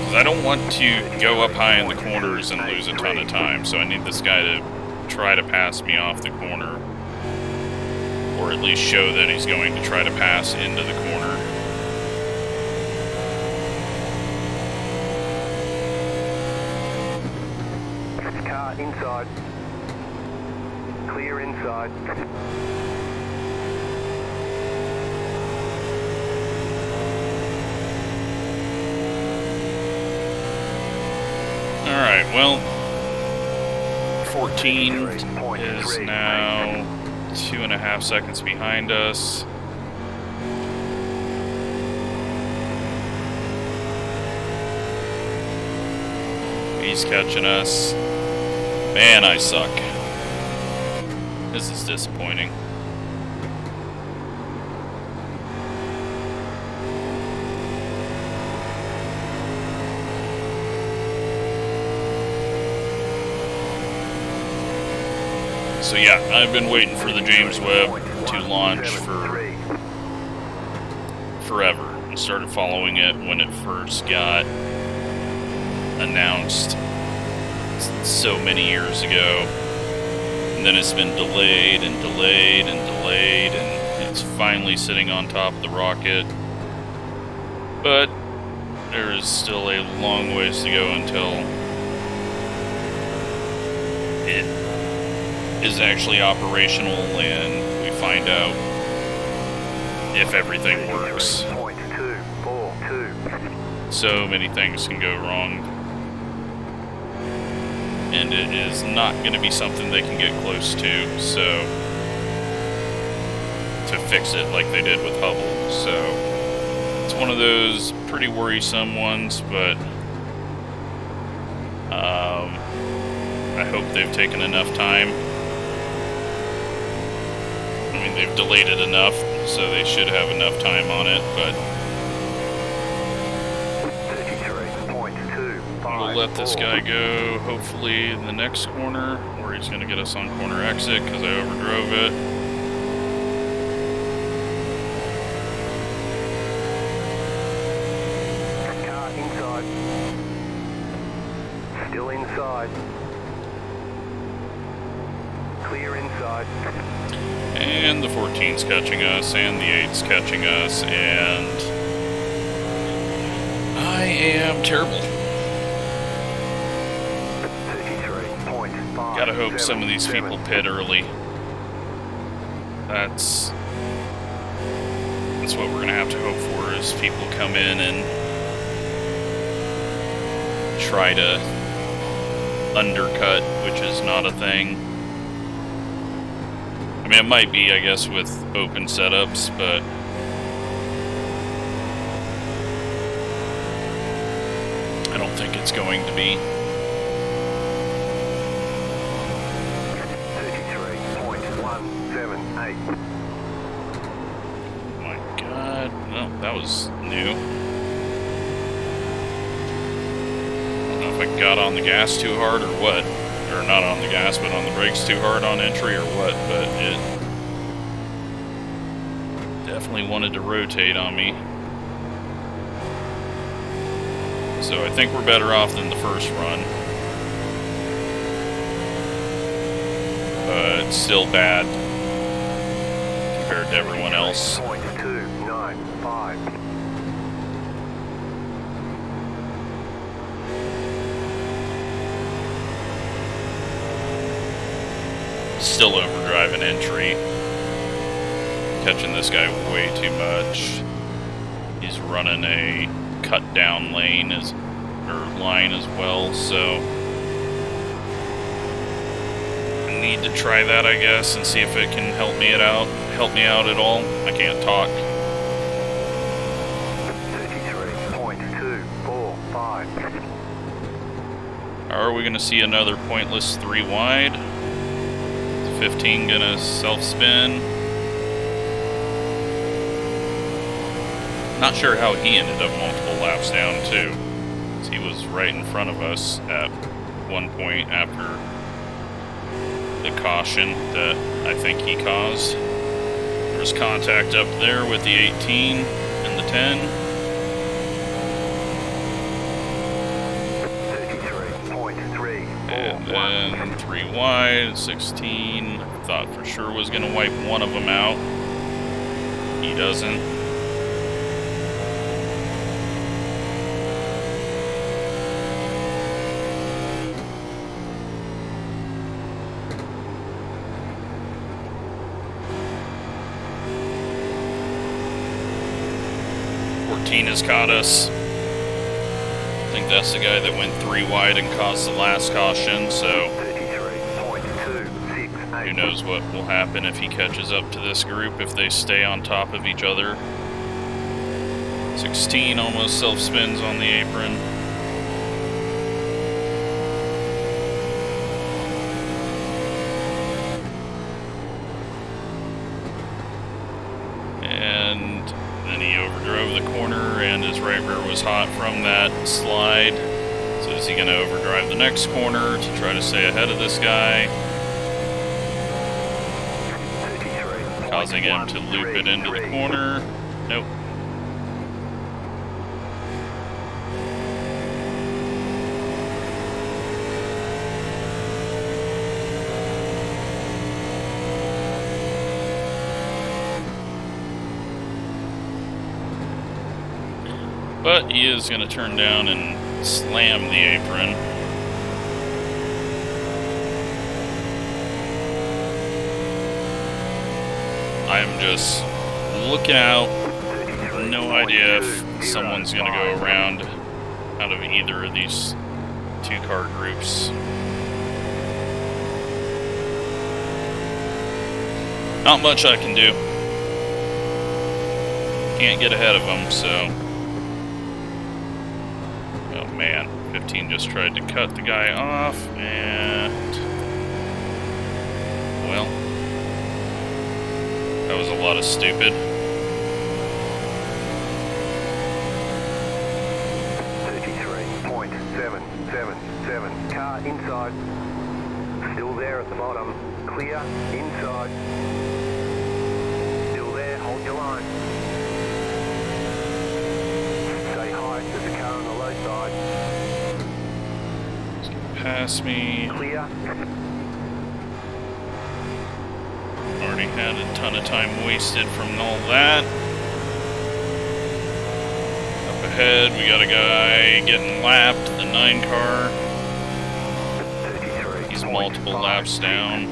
Speaker 1: because I don't want to go up high in the corners and lose a ton of time, so I need this guy to try to pass me off the corner, or at least show that he's going to try to pass into the corner.
Speaker 2: Car inside. Clear inside.
Speaker 1: Alright, well, 14 is now 2.5 seconds behind us. He's catching us. Man, I suck. This is disappointing. So yeah, I've been waiting for the James Webb to launch for forever. I started following it when it first got announced so many years ago. And then it's been delayed and delayed and delayed, and it's finally sitting on top of the rocket. But there is still a long ways to go until it is actually operational and we find out if everything works. So many things can go wrong, and it is not going to be something they can get close to, so to fix it like they did with Hubble. So it's one of those pretty worrisome ones, but I hope they've taken enough time. I mean, they've delayed it enough, so they should have enough time on it, but we'll let this guy go, hopefully, in the next corner, where he's going to get us on corner exit, because I overdrove it.
Speaker 2: Car inside. Still inside. Clear inside.
Speaker 1: And the 14's catching us, and the 8's catching us, and I am terrible. Gotta hope some of these people pit early. That's what we're gonna have to hope for, is people come in and try to undercut, which is not a thing. I mean, it might be, I guess, with open setups, but I don't think it's going to be.
Speaker 2: 33.178.
Speaker 1: Oh my god, no, that was new. I don't know if I got on the gas too hard or what. Or not on the gas, but on the brakes too hard on entry or what, but it definitely wanted to rotate on me. So I think we're better off than the first run. But it's still bad compared to everyone else.
Speaker 2: 0.295.
Speaker 1: Still overdriving entry. Catching this guy way too much. He's running a cut down lane line as well, so I need to try that, I guess, and see if it can help me out at all. I can't talk.
Speaker 2: 33.245.
Speaker 1: Are we gonna see another pointless 3 wide? 15 gonna self-spin. Not sure how he ended up multiple laps down too. He was right in front of us at one point after the caution that I think he caused. There was contact up there with the 18 and the 10.
Speaker 2: 33.3.
Speaker 1: And then 3 wide, 16. I thought for sure was going to wipe one of them out. He doesn't. Has caught us. I think that's the guy that went 3 wide and caused the last caution, so who knows what will happen if he catches up to this group if they stay on top of each other. 16 almost self-spins on the apron. right rear was hot from that slide. So is he going to overdrive the next corner to try to stay ahead of this guy? Causing him to loop it into the corner. Nope. But he is going to turn down and slam the apron. I'm just looking out. No idea if someone's going to go around out of either of these two car groups. Not much I can do. Can't get ahead of them, so... Oh man, 15 just tried to cut the guy off, and... Well... That was a lot of stupid.
Speaker 2: 33.777. Car inside. Still there at the bottom. Clear. Inside. Still there. Hold your line. Stay high. There's a car on the low side.
Speaker 1: He's gonna pass me.
Speaker 2: Clear.
Speaker 1: Already had a ton of time wasted from all that. Up ahead, we got a guy getting lapped, the 9 car. He's multiple laps down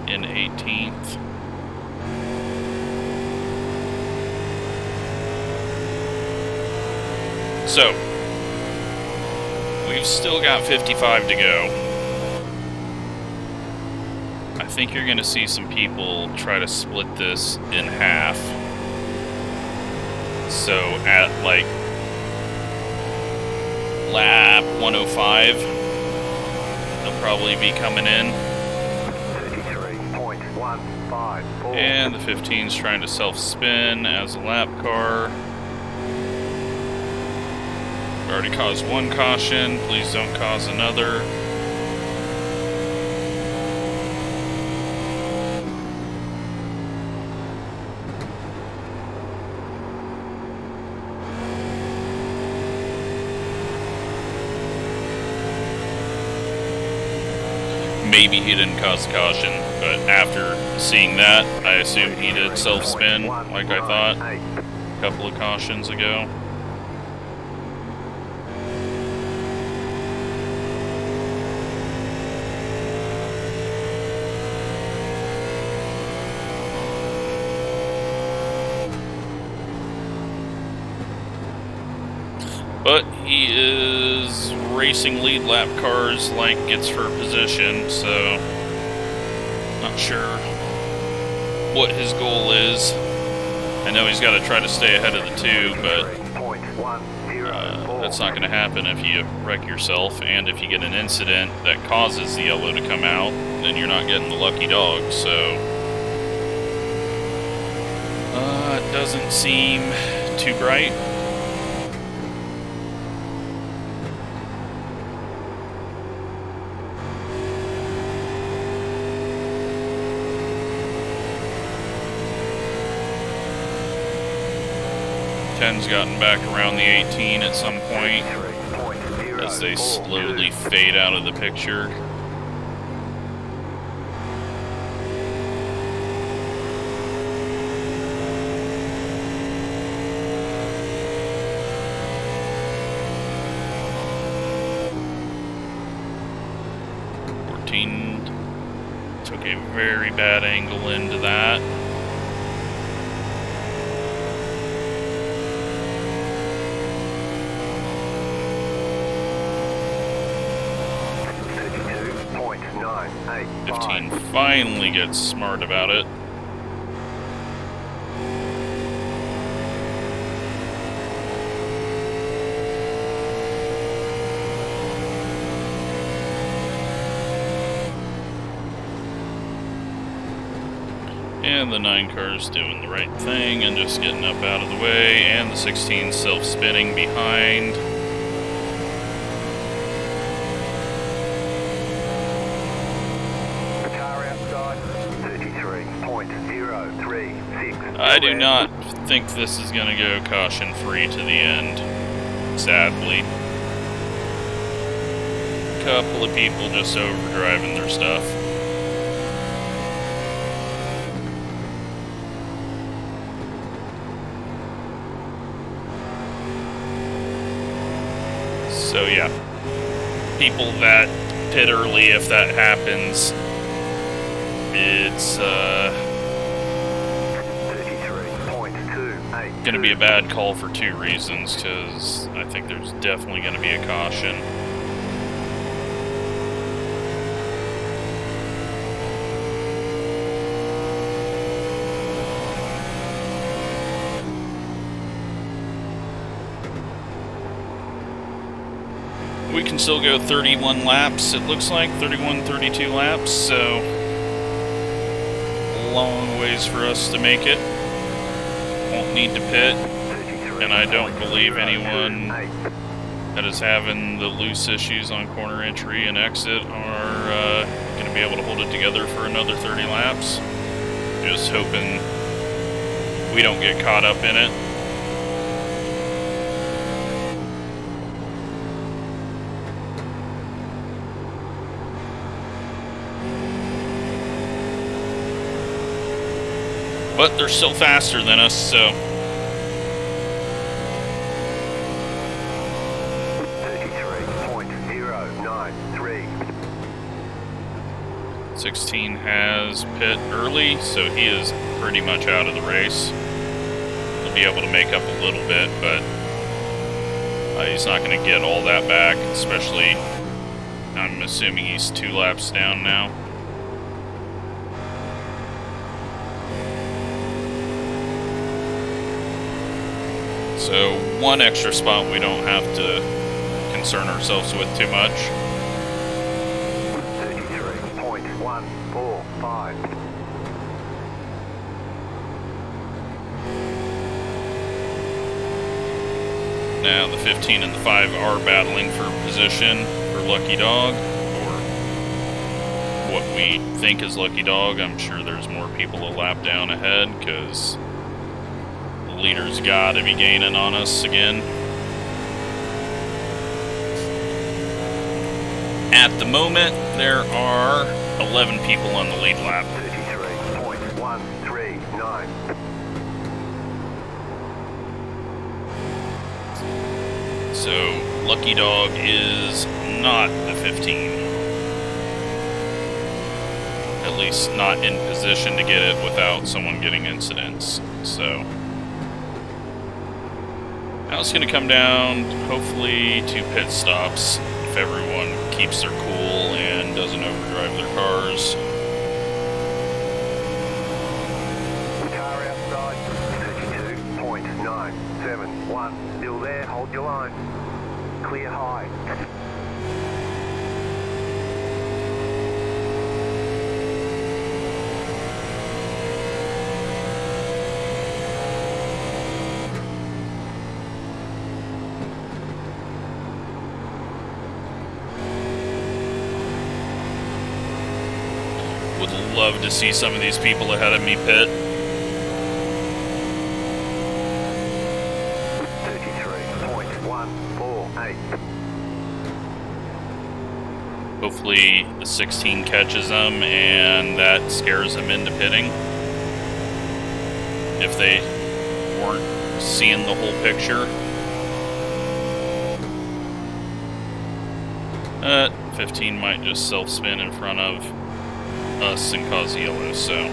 Speaker 1: in 18th. So, we've still got 55 to go. I think you're going to see some people try to split this in half. So at like lap 105, they'll probably be coming in.
Speaker 2: 33.154.
Speaker 1: And the 15's trying to self-spin as a lap car. Already caused one caution, please don't cause another. Maybe he didn't cause caution, but after seeing that, I assume he did self-spin, like I thought a couple of cautions ago. But he is racing lead lap cars like it's for position, so not sure what his goal is. I know he's got to try to stay ahead of the 2, but that's not going to happen if you wreck yourself, and if you get an incident that causes the yellow to come out, then you're not getting the lucky dog, so it doesn't seem too bright. Ten's gotten back around the 18 at some point as they slowly fade out of the picture. Took a very bad angle into that.
Speaker 2: .985.
Speaker 1: 15 finally gets smart about it. And the 9 car's doing the right thing and just getting up out of the way, and the 16 self-spinning behind.
Speaker 2: Car outside, 33.036.
Speaker 1: I do not think this is going to go caution-free to the end, sadly. A couple of people just overdriving their stuff. So yeah, people that pit early, if that happens, it's going to be a bad call for 2 reasons, because I think there's definitely going to be a caution. We can still go 31 laps, it looks like, 31, 32 laps, so a long ways for us to make it. Won't need to pit, and I don't believe anyone that is having the loose issues on corner entry and exit are going to be able to hold it together for another 30 laps. Just hoping we don't get caught up in it. But they're still faster than us, so.
Speaker 2: 33.093.
Speaker 1: 16 has pit early, so he is pretty much out of the race. He'll be able to make up a little bit, but he's not going to get all that back, especially, I'm assuming he's 2 laps down now. So 1 extra spot we don't have to concern ourselves with too much.
Speaker 2: 33.145.
Speaker 1: Now the 15 and the 5 are battling for position for Lucky Dog, or what we think is Lucky Dog. I'm sure there's more people a lap down ahead, because leader's got to be gaining on us again. At the moment, there are 11 people on the lead lap.
Speaker 2: 33.139.
Speaker 1: So, Lucky Dog is not the 15. At least not in position to get it without someone getting incidents. So, now it's going to come down, hopefully, to pit stops if everyone keeps their cool and doesn't overdrive their cars.
Speaker 2: Car outside, 32.971. Still there, hold your line. Clear high.
Speaker 1: Would love to see some of these people ahead of me pit.
Speaker 2: 33.148.
Speaker 1: Hopefully the 16 catches them and that scares them into pitting. If they weren't seeing the whole picture. 15 might just self-spin in front of us and cause yellow, so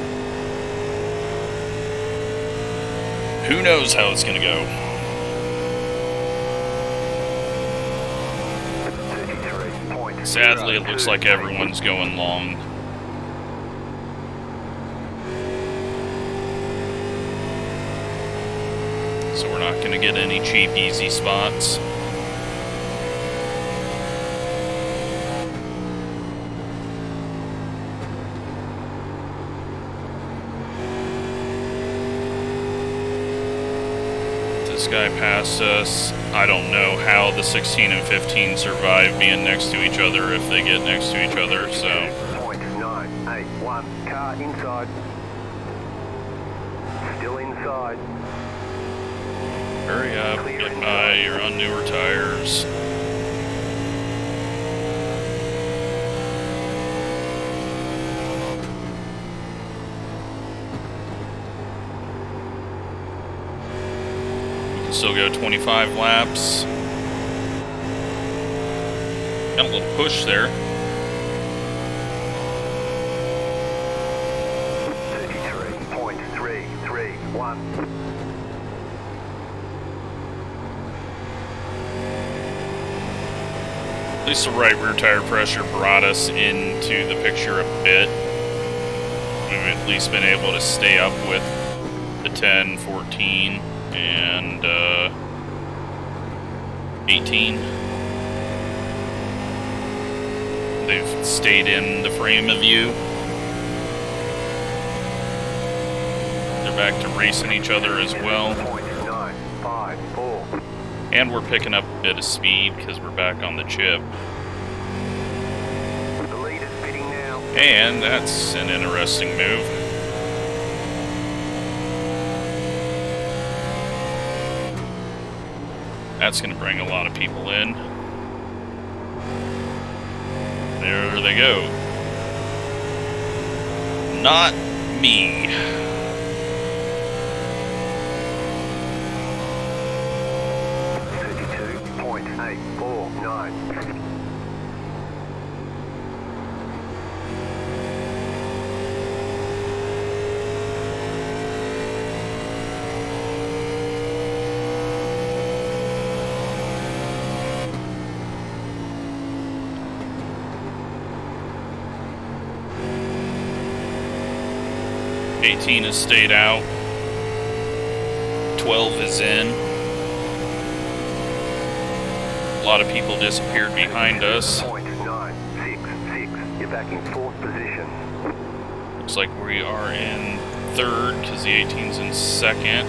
Speaker 1: who knows how it's gonna go.
Speaker 2: 33.0.
Speaker 1: Sadly, it looks like everyone's going long. So we're not gonna get any cheap, easy spots. guy passed us. I don't know how the 16 and 15 survive being next to each other if they get next to each other, so.
Speaker 2: .981, car inside. Still inside.
Speaker 1: Hurry up, get by, you're on newer tires. Still go 25 laps. Got a little push there.
Speaker 2: 33.331.
Speaker 1: At least the right rear tire pressure brought us into the picture a bit. We've at least been able to stay up with the 10, 14. And 18. They've stayed in the frame of view. They're back to racing each other as well. And we're picking up a bit of speed because we're back on the chip.
Speaker 2: The lead is pitting now.
Speaker 1: And that's an interesting move. That's going to bring a lot of people in. There they go. Not me.
Speaker 2: .849.
Speaker 1: $18 has stayed out. 12 is in. A lot of people disappeared behind us.
Speaker 2: .966. You're back in fourth position.
Speaker 1: Looks like we are in third because the 18's in second.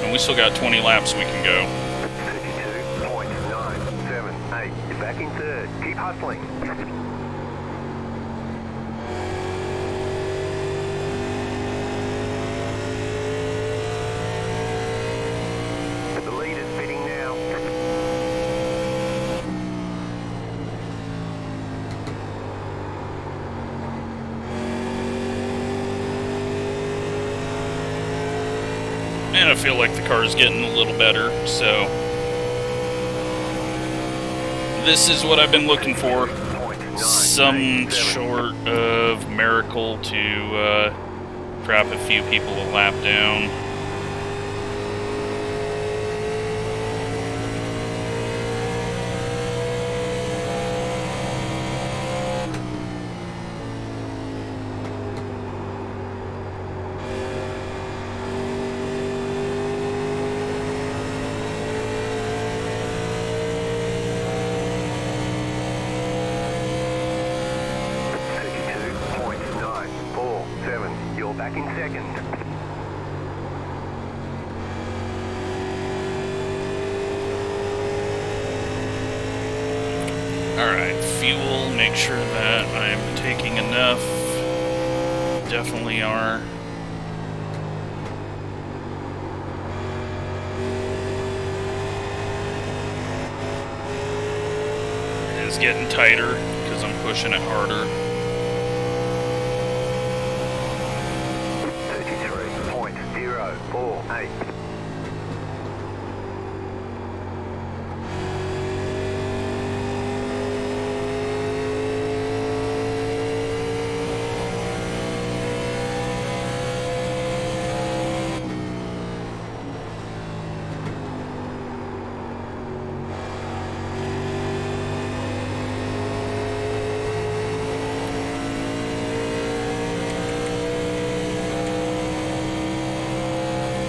Speaker 1: We still got 20 laps we can go.
Speaker 2: 32.978. You're back in third. Keep hustling. The lead is pitting now.
Speaker 1: And I feel like the car is getting a little better, so this is what I've been looking for. Some sort of miracle to trap a few people a lap down.
Speaker 2: Back in second.
Speaker 1: Alright, fuel, make sure that I'm taking enough. Definitely are. It is getting tighter because I'm pushing it harder.
Speaker 2: 33.048.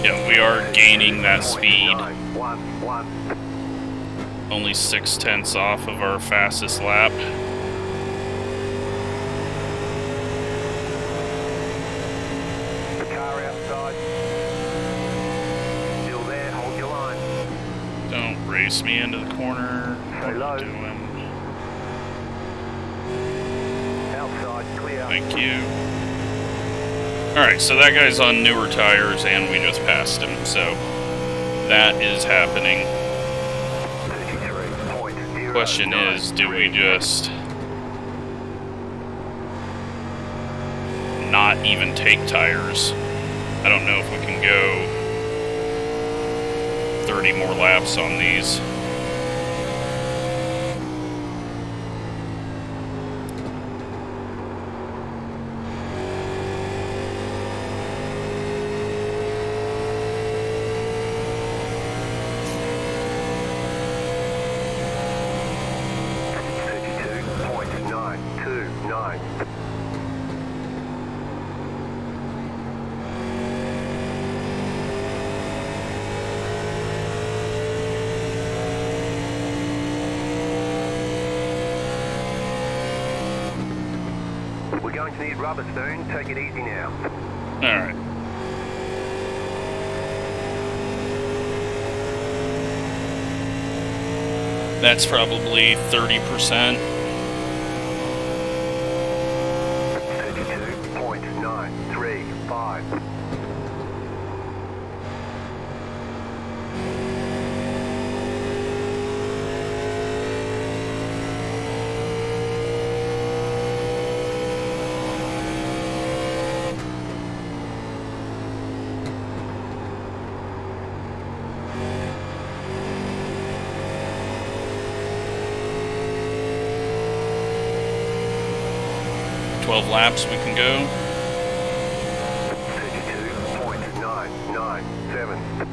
Speaker 1: Yeah, we are gaining that speed.
Speaker 2: 1-1.
Speaker 1: Only 0.6 off of our fastest lap.
Speaker 2: The car outside. Still there, hold your line.
Speaker 1: Don't race me into the corner.
Speaker 2: Stay low.
Speaker 1: What are you doing?
Speaker 2: Outside, clear.
Speaker 1: Thank you. Alright, so that guy's on newer tires and we just passed him, so that is happening.
Speaker 2: 33.093.
Speaker 1: Question is, do we just not even take tires? I don't know if we can go 30 more laps on these.
Speaker 2: We're going to need rubber soon. Take it easy now.
Speaker 1: Alright. That's probably 30%.
Speaker 2: 32.935.
Speaker 1: 12 laps we can go.
Speaker 2: 32.997.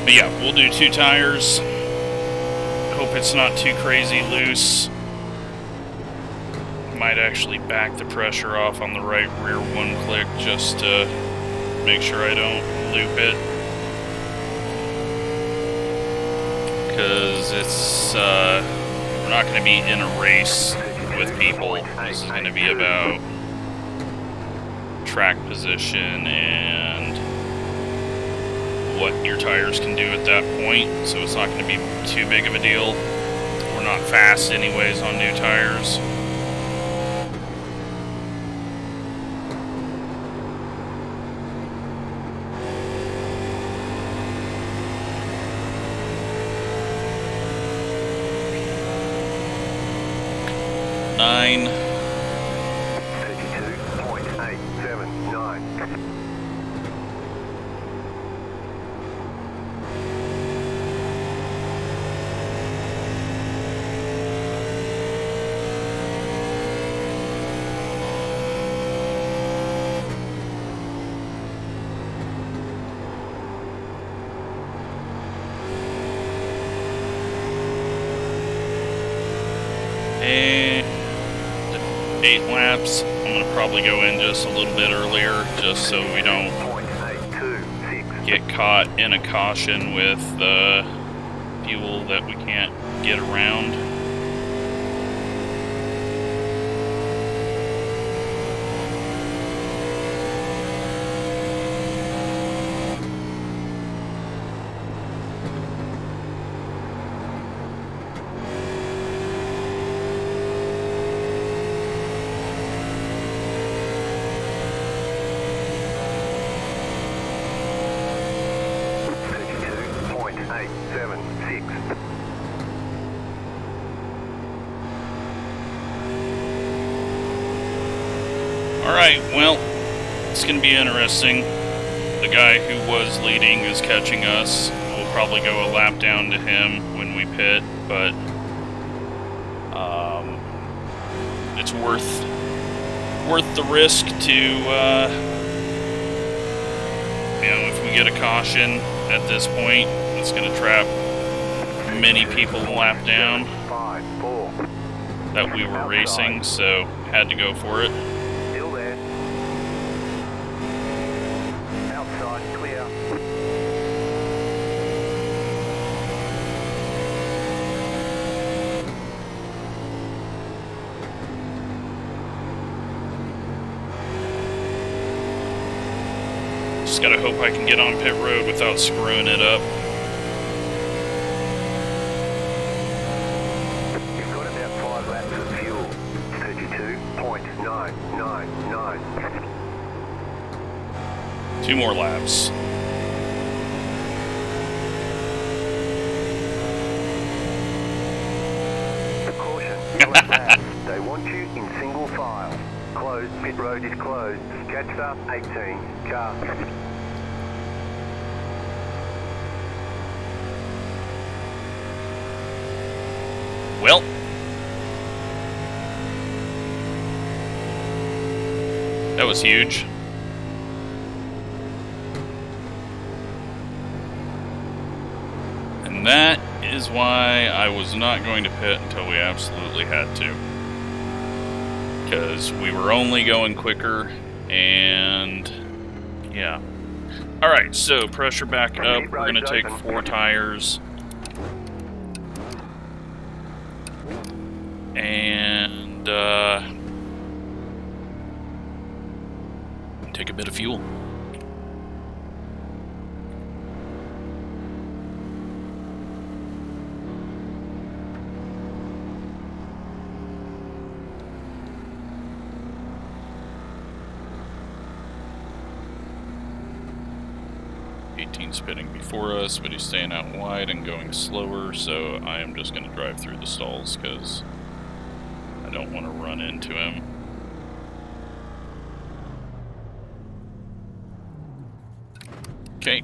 Speaker 1: But yeah, we'll do 2 tires. Hope it's not too crazy loose. Might actually back the pressure off on the right rear one click just to make sure I don't loop it. Because it's, we're not going to be in a race with people. This is going to be about track position and what your tires can do at that point, so it's not going to be too big of a deal. We're not fast anyways on new tires. Nine.
Speaker 2: 32.879.
Speaker 1: And 8 laps. I'm going to probably go in just a little bit earlier, just so we don't get caught in a caution with fuel that we can't get around.
Speaker 2: 6th.
Speaker 1: Alright, well, it's going to be interesting. The guy who was leading is catching us. We'll probably go a lap down to him when we pit, but it's worth the risk to, if we get a caution at this point, it's going to trap many people a lap down that we were racing, so had to go for it.
Speaker 2: Still there. Outside, clear.
Speaker 1: Just gotta hope I can get on pit road without screwing it up.
Speaker 2: You've got about 5 laps of fuel. 32.999.
Speaker 1: 2 more laps.
Speaker 2: Caution, yellow flag. They want you in single file. Closed, pit road is closed. Catch up, 18, car.
Speaker 1: Well, that was huge. And that is why I was not going to pit until we absolutely had to. Because we were only going quicker, and yeah. Alright, so pressure back up. We're going to take 4 tires. And take a bit of fuel. Spinning before us, but he's staying out wide and going slower, so I am just going to drive through the stalls because I don't want to run into him. Okay.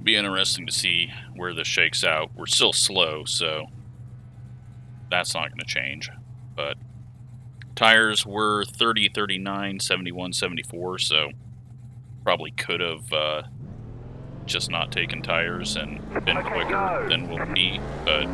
Speaker 1: Be interesting to see where this shakes out. We're still slow, so that's not going to change, but tires were 30, 39, 71, 74, so probably could have just not taken tires and been quicker than we'll be, but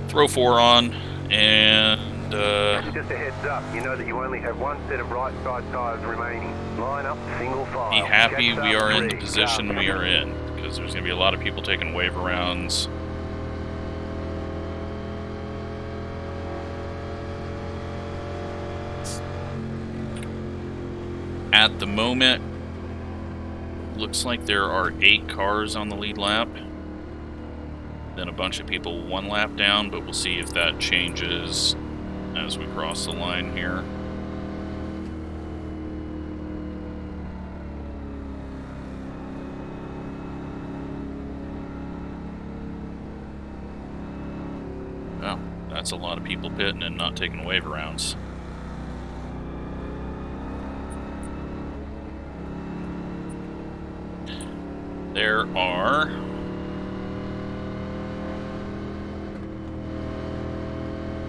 Speaker 1: throw 4 on, and
Speaker 2: just a heads up, you know that you only have 1 set of right side tires remaining. Line up, single file.
Speaker 1: Be happy we are in the position we are in, because there's going to be a lot of people taking wave rounds. At the moment, looks like there are 8 cars on the lead lap. Then a bunch of people 1 lap down, but we'll see if that changes as we cross the line here. Well, that's a lot of people pitting and not taking wave rounds. There are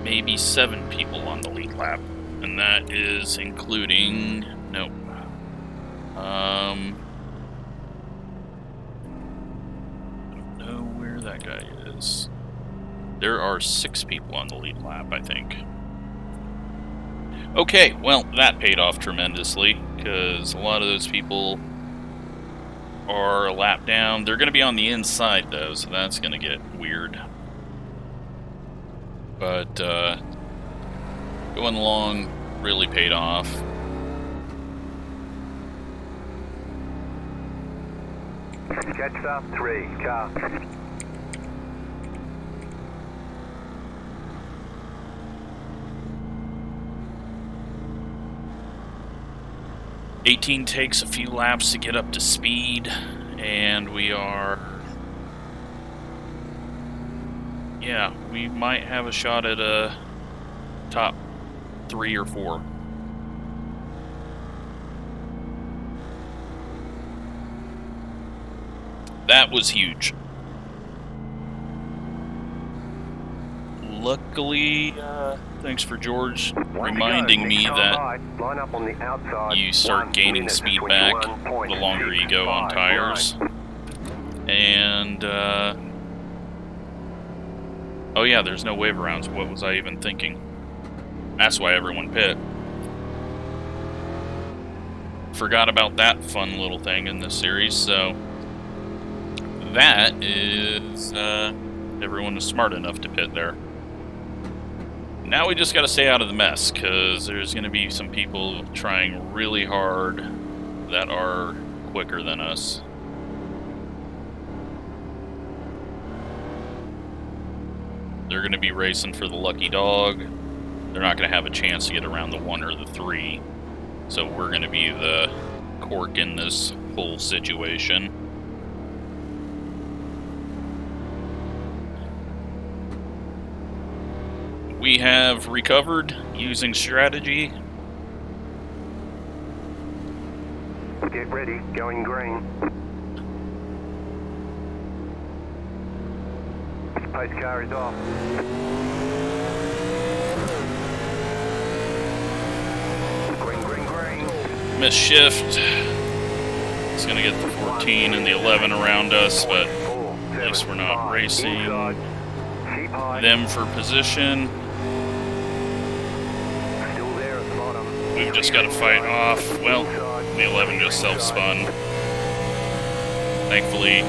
Speaker 1: maybe 7 people on the lead lap, and that is including, nope, I don't know where that guy is. There are 6 people on the lead lap, I think. Okay, well, that paid off tremendously, because a lot of those people are a lap down. They're going to be on the inside, though, so that's going to get weird. But going along really paid off.
Speaker 2: Catch up, 3, car.
Speaker 1: 18 takes a few laps to get up to speed, and we are... yeah, we might have a shot at a top 3 or 4. That was huge. Luckily, thanks for George reminding me that you start gaining speed back the longer you go on tires. And, oh yeah, there's no wave arounds. What was I even thinking? That's why everyone pit. Forgot about that fun little thing in this series, so that is, everyone is smart enough to pit there. Now we just got to stay out of the mess, because there's going to be some people trying really hard that are quicker than us. They're going to be racing for the lucky dog. They're not going to have a chance to get around the 1 or the 3. So we're going to be the cork in this whole situation. We have recovered using strategy.
Speaker 2: Get ready, going green. Pace car is off. Green, green, green.
Speaker 1: Missed shift. It's going to get the 14 and the 11 around us, but at least we're not racing them for position. We've just got to fight off. Well, the 11 just self-spun. Thankfully,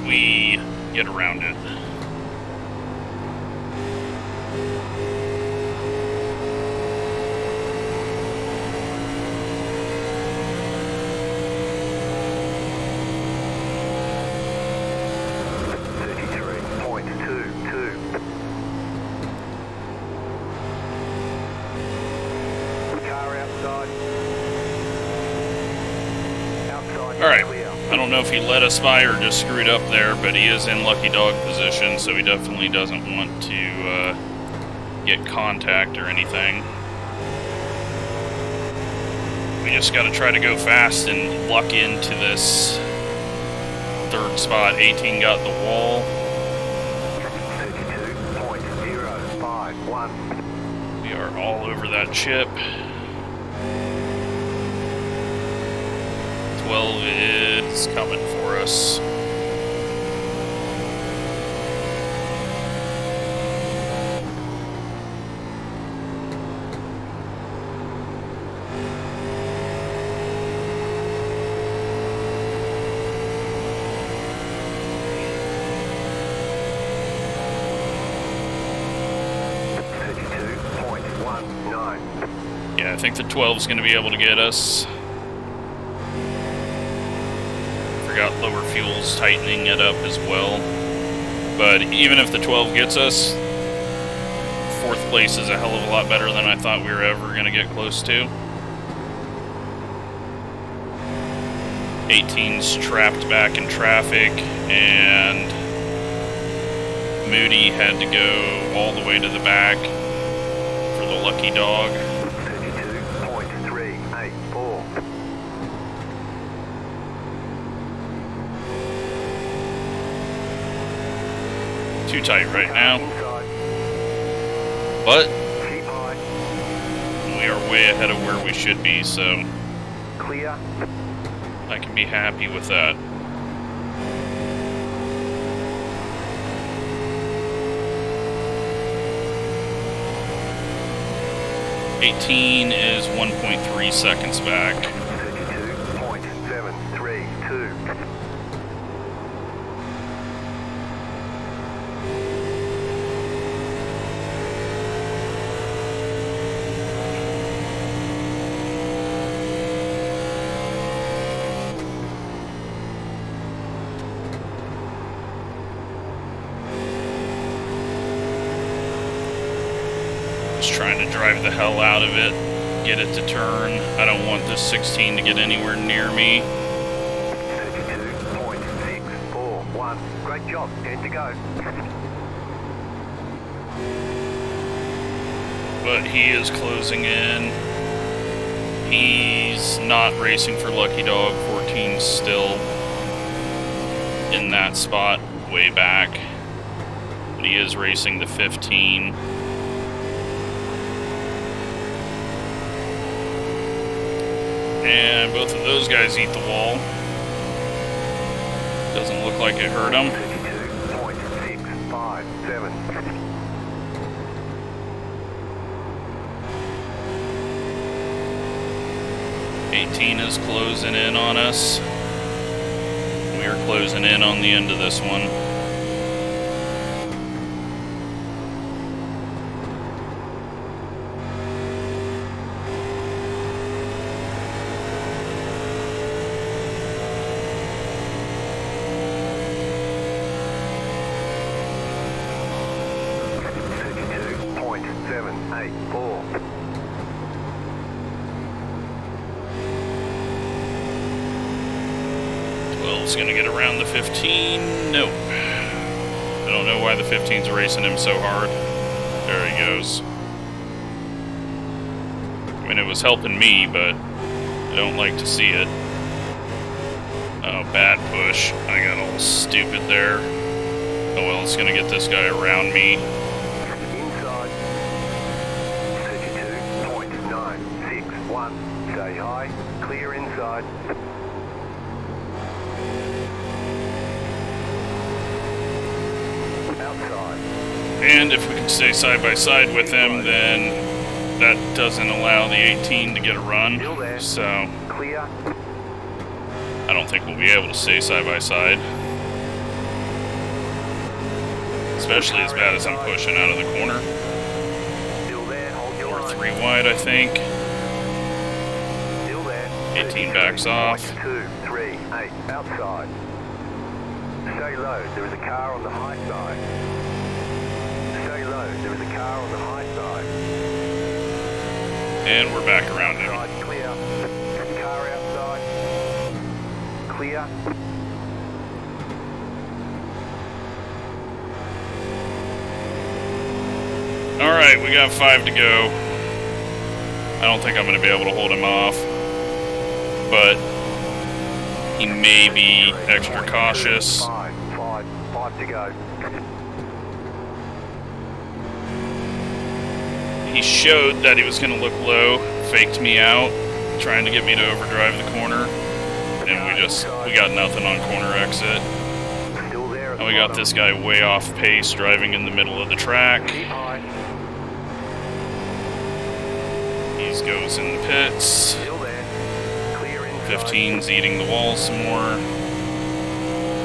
Speaker 1: we get around it. Alright, I don't know if he let us by or just screwed up there, but he is in lucky dog position, so he definitely doesn't want to get contact or anything. We just got to try to go fast and luck into this third spot. 18 got the wall.
Speaker 2: 32.051.
Speaker 1: We are all over that chip. 12 is coming for us. Yeah, I think the 12 is going to be able to get us. Got lower fuels tightening it up as well. But even if the 12 gets us, 4th place is a hell of a lot better than I thought we were ever going to get close to. 18's trapped back in traffic, and Moody had to go all the way to the back for the lucky dog.
Speaker 2: 32.384.
Speaker 1: Too tight right now, but we are way ahead of where we should be, so
Speaker 2: Clear.
Speaker 1: I can be happy with that. $18 is 1.3 seconds back.
Speaker 2: 32.732.
Speaker 1: Trying to drive the hell out of it. get it to turn. I don't want this 16 to get anywhere near me.
Speaker 2: 32.641. Great job. 10 to go.
Speaker 1: But he is closing in. He's not racing for Lucky Dog. 14's still in that spot way back. But he is racing the 15. And both of those guys eat the wall. Doesn't look like it hurt him.
Speaker 2: 32.657.
Speaker 1: 18 is closing in on us. We are closing in on the end of this one. Is going to get around the 15. Nope. I don't know why the 15's racing him so hard. There he goes. I mean, it was helping me, but I don't like to see it. Oh, bad push. I got all stupid there. Oh well, it's going to get this guy around me.
Speaker 2: Inside. 32.961. Stay high. Clear inside.
Speaker 1: And if we can stay side by side with him, then that doesn't allow the 18 to get a run. So I don't think we'll be able to stay side by side. Especially as bad as I'm pushing out of the corner. We're 3 wide, I think. 18 backs off.
Speaker 2: 2, 3, 8, outside. Stay low, there is a car on the high side. Stay low, there is a car on the high side.
Speaker 1: And we're back around him.
Speaker 2: Clear. Car outside. Clear.
Speaker 1: Alright, we got 5 to go. I don't think I'm going to be able to hold him off. But he may be extra cautious.
Speaker 2: 5 to go.
Speaker 1: He showed that he was going to look low, faked me out, trying to get me to overdrive the corner, and we got nothing on corner exit. And we got this guy way off pace, driving in the middle of the track. He goes in the pits. 15's eating the wall some more,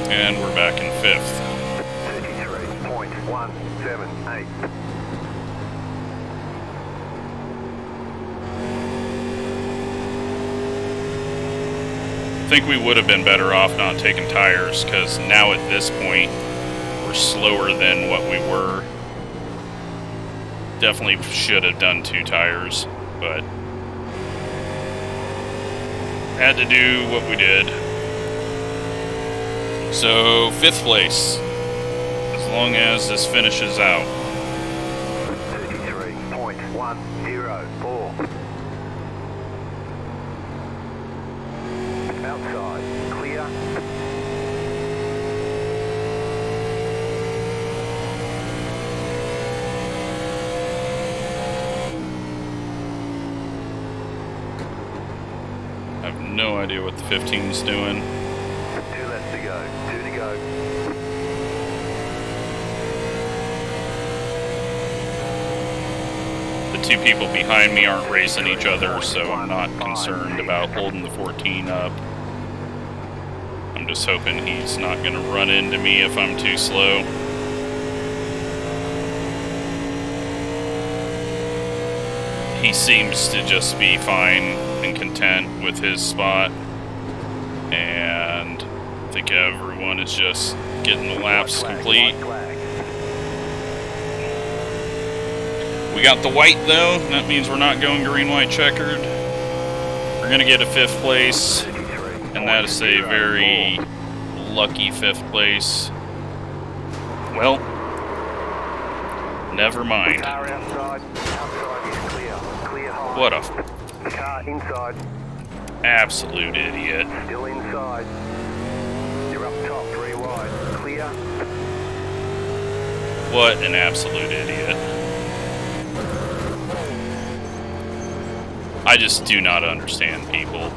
Speaker 1: and we're back in 5th.
Speaker 2: 33.178.
Speaker 1: I think we would have been better off not taking tires, because now at this point we're slower than what we were. Definitely should have done 2 tires, but had to do what we did. So 5th place, as long as this finishes out.
Speaker 2: 33.104. Outside, clear.
Speaker 1: I have no idea what the 15's doing.
Speaker 2: 2 left to go, 2 to go.
Speaker 1: The 2 people behind me aren't racing each other, so I'm not concerned about holding the 14 up. I'm just hoping he's not going to run into me if I'm too slow. He seems to just be fine and content with his spot, and I think everyone is just getting the laps complete. We got the white though. That means we're not going green-white checkered. We're gonna get a 5th place, and that is a very lucky 5th place. Well, never mind.
Speaker 2: Car outside. Outside is clear. Clear high.
Speaker 1: What a
Speaker 2: Car inside.
Speaker 1: absolute idiot.
Speaker 2: Still inside. You're up top, 3 wide. Clear.
Speaker 1: What an absolute idiot. I just do not understand people.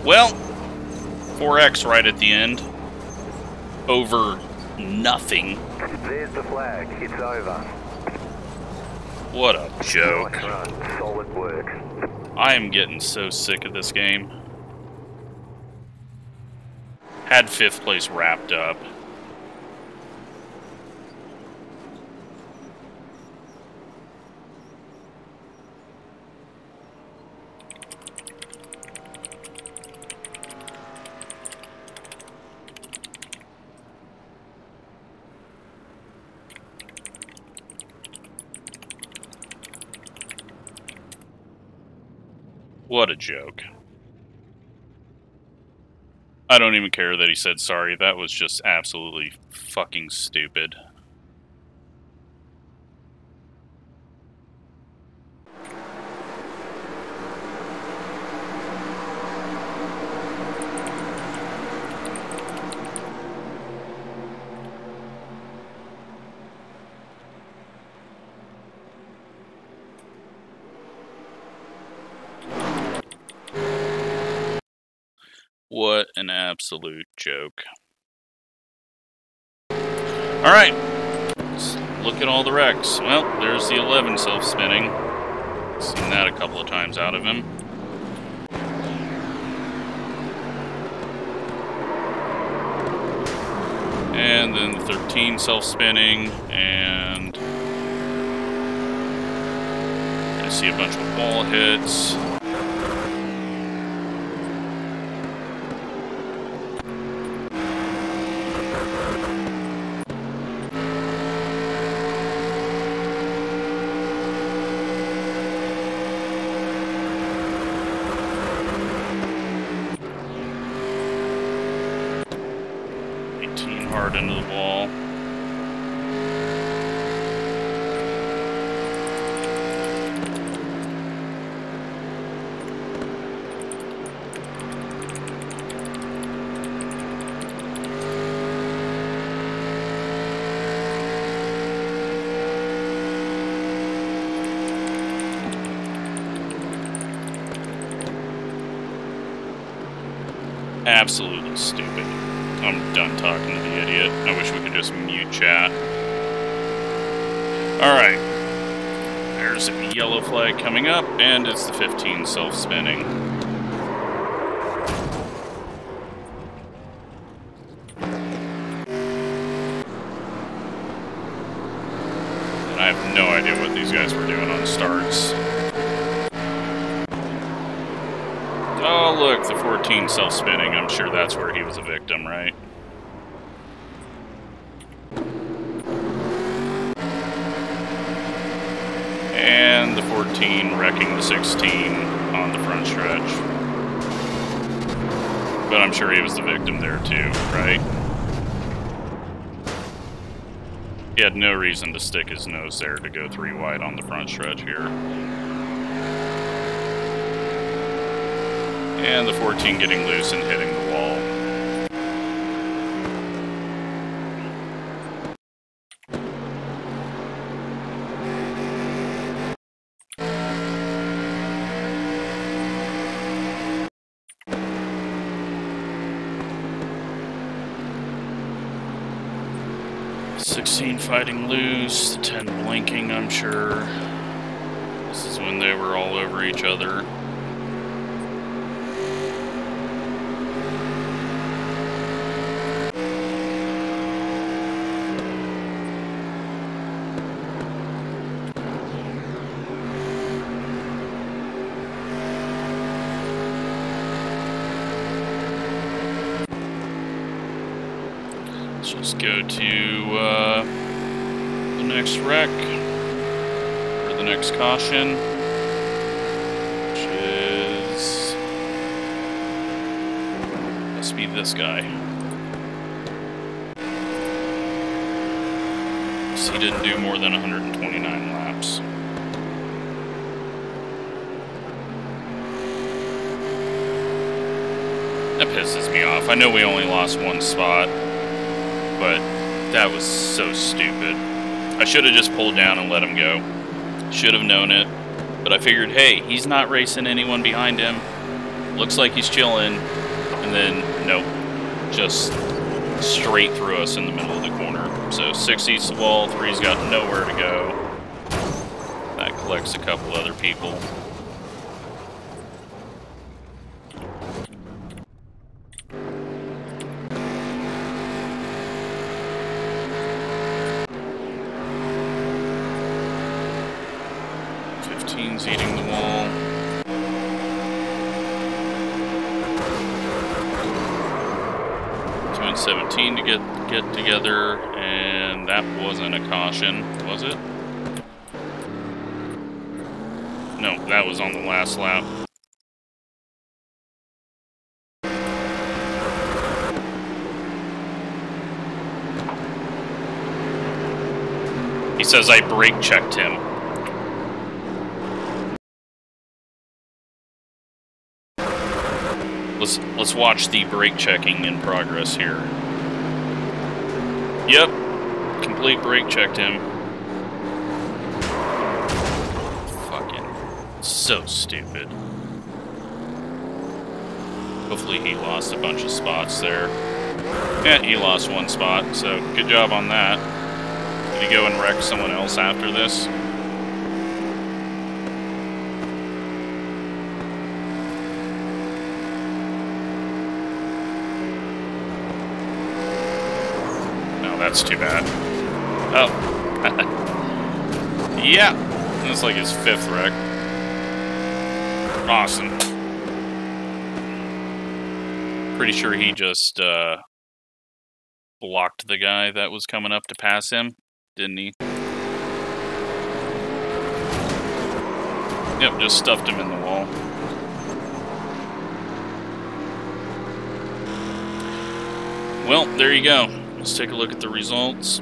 Speaker 1: Well, 4X right at the end. Over nothing.
Speaker 2: There's the flag. It's over.
Speaker 1: What a joke.
Speaker 2: Nice run. Solid work.
Speaker 1: I am getting so sick of this game. Had 5th place wrapped up. What a joke. I don't even care that he said sorry. That was just absolutely fucking stupid. What an absolute joke. Alright, let's look at all the wrecks. Well, there's the 11 self-spinning. Seen that a couple of times out of him. And then the 13 self-spinning, and I see a bunch of wall hits. Hard into the wall. Absolutely stupid. I'm done talking to the idiot. I wish we could just mute chat. Alright. There's a yellow flag coming up, and it's the 15 self-spinning. And I have no idea what these guys were doing on starts. Oh, look, the 14 self-spinning. I'm sure that's where he was a victim, right? And the 14 wrecking the 16 on the front stretch. But I'm sure he was the victim there too, right? He had no reason to stick his nose there to go 3 wide on the front stretch here. And the 14 getting loose and hitting the wall. The 16 fighting loose, the 10 blinking, I'm sure. This is when they were all over each other. Let's just go to the next wreck, or the next caution, which is, must be this guy. So he didn't do more than 129 laps. That pisses me off. I know we only lost one spot, but that was so stupid. I should have just pulled down and let him go. Should have known it. But I figured, hey, he's not racing anyone behind him. Looks like he's chilling. And then, nope. Just straight through us in the middle of the corner. So 6 east of wall, 3's got nowhere to go. That collects a couple other people. Eating the wall. 2 and 17 to get together, and that wasn't a caution, was it? No, that was on the last lap. He says I brake checked him. Let's watch the brake checking in progress here. Yep, complete brake checked him. Fucking so stupid. Hopefully he lost a bunch of spots there. Yeah, he lost one spot, so good job on that. Did he go and wreck someone else after this? That's too bad. Oh. Yeah. That's like his 5th wreck. Awesome. Pretty sure he just blocked the guy that was coming up to pass him, didn't he? Yep, just stuffed him in the wall. Well, there you go. Let's take a look at the results.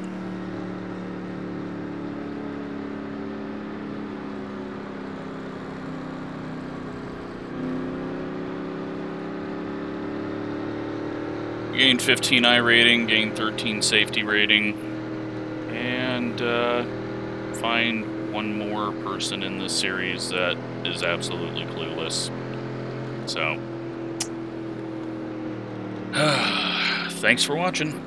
Speaker 1: Gained 15 iRating, gained 13 safety rating, and find one more person in this series that is absolutely clueless. So, thanks for watching.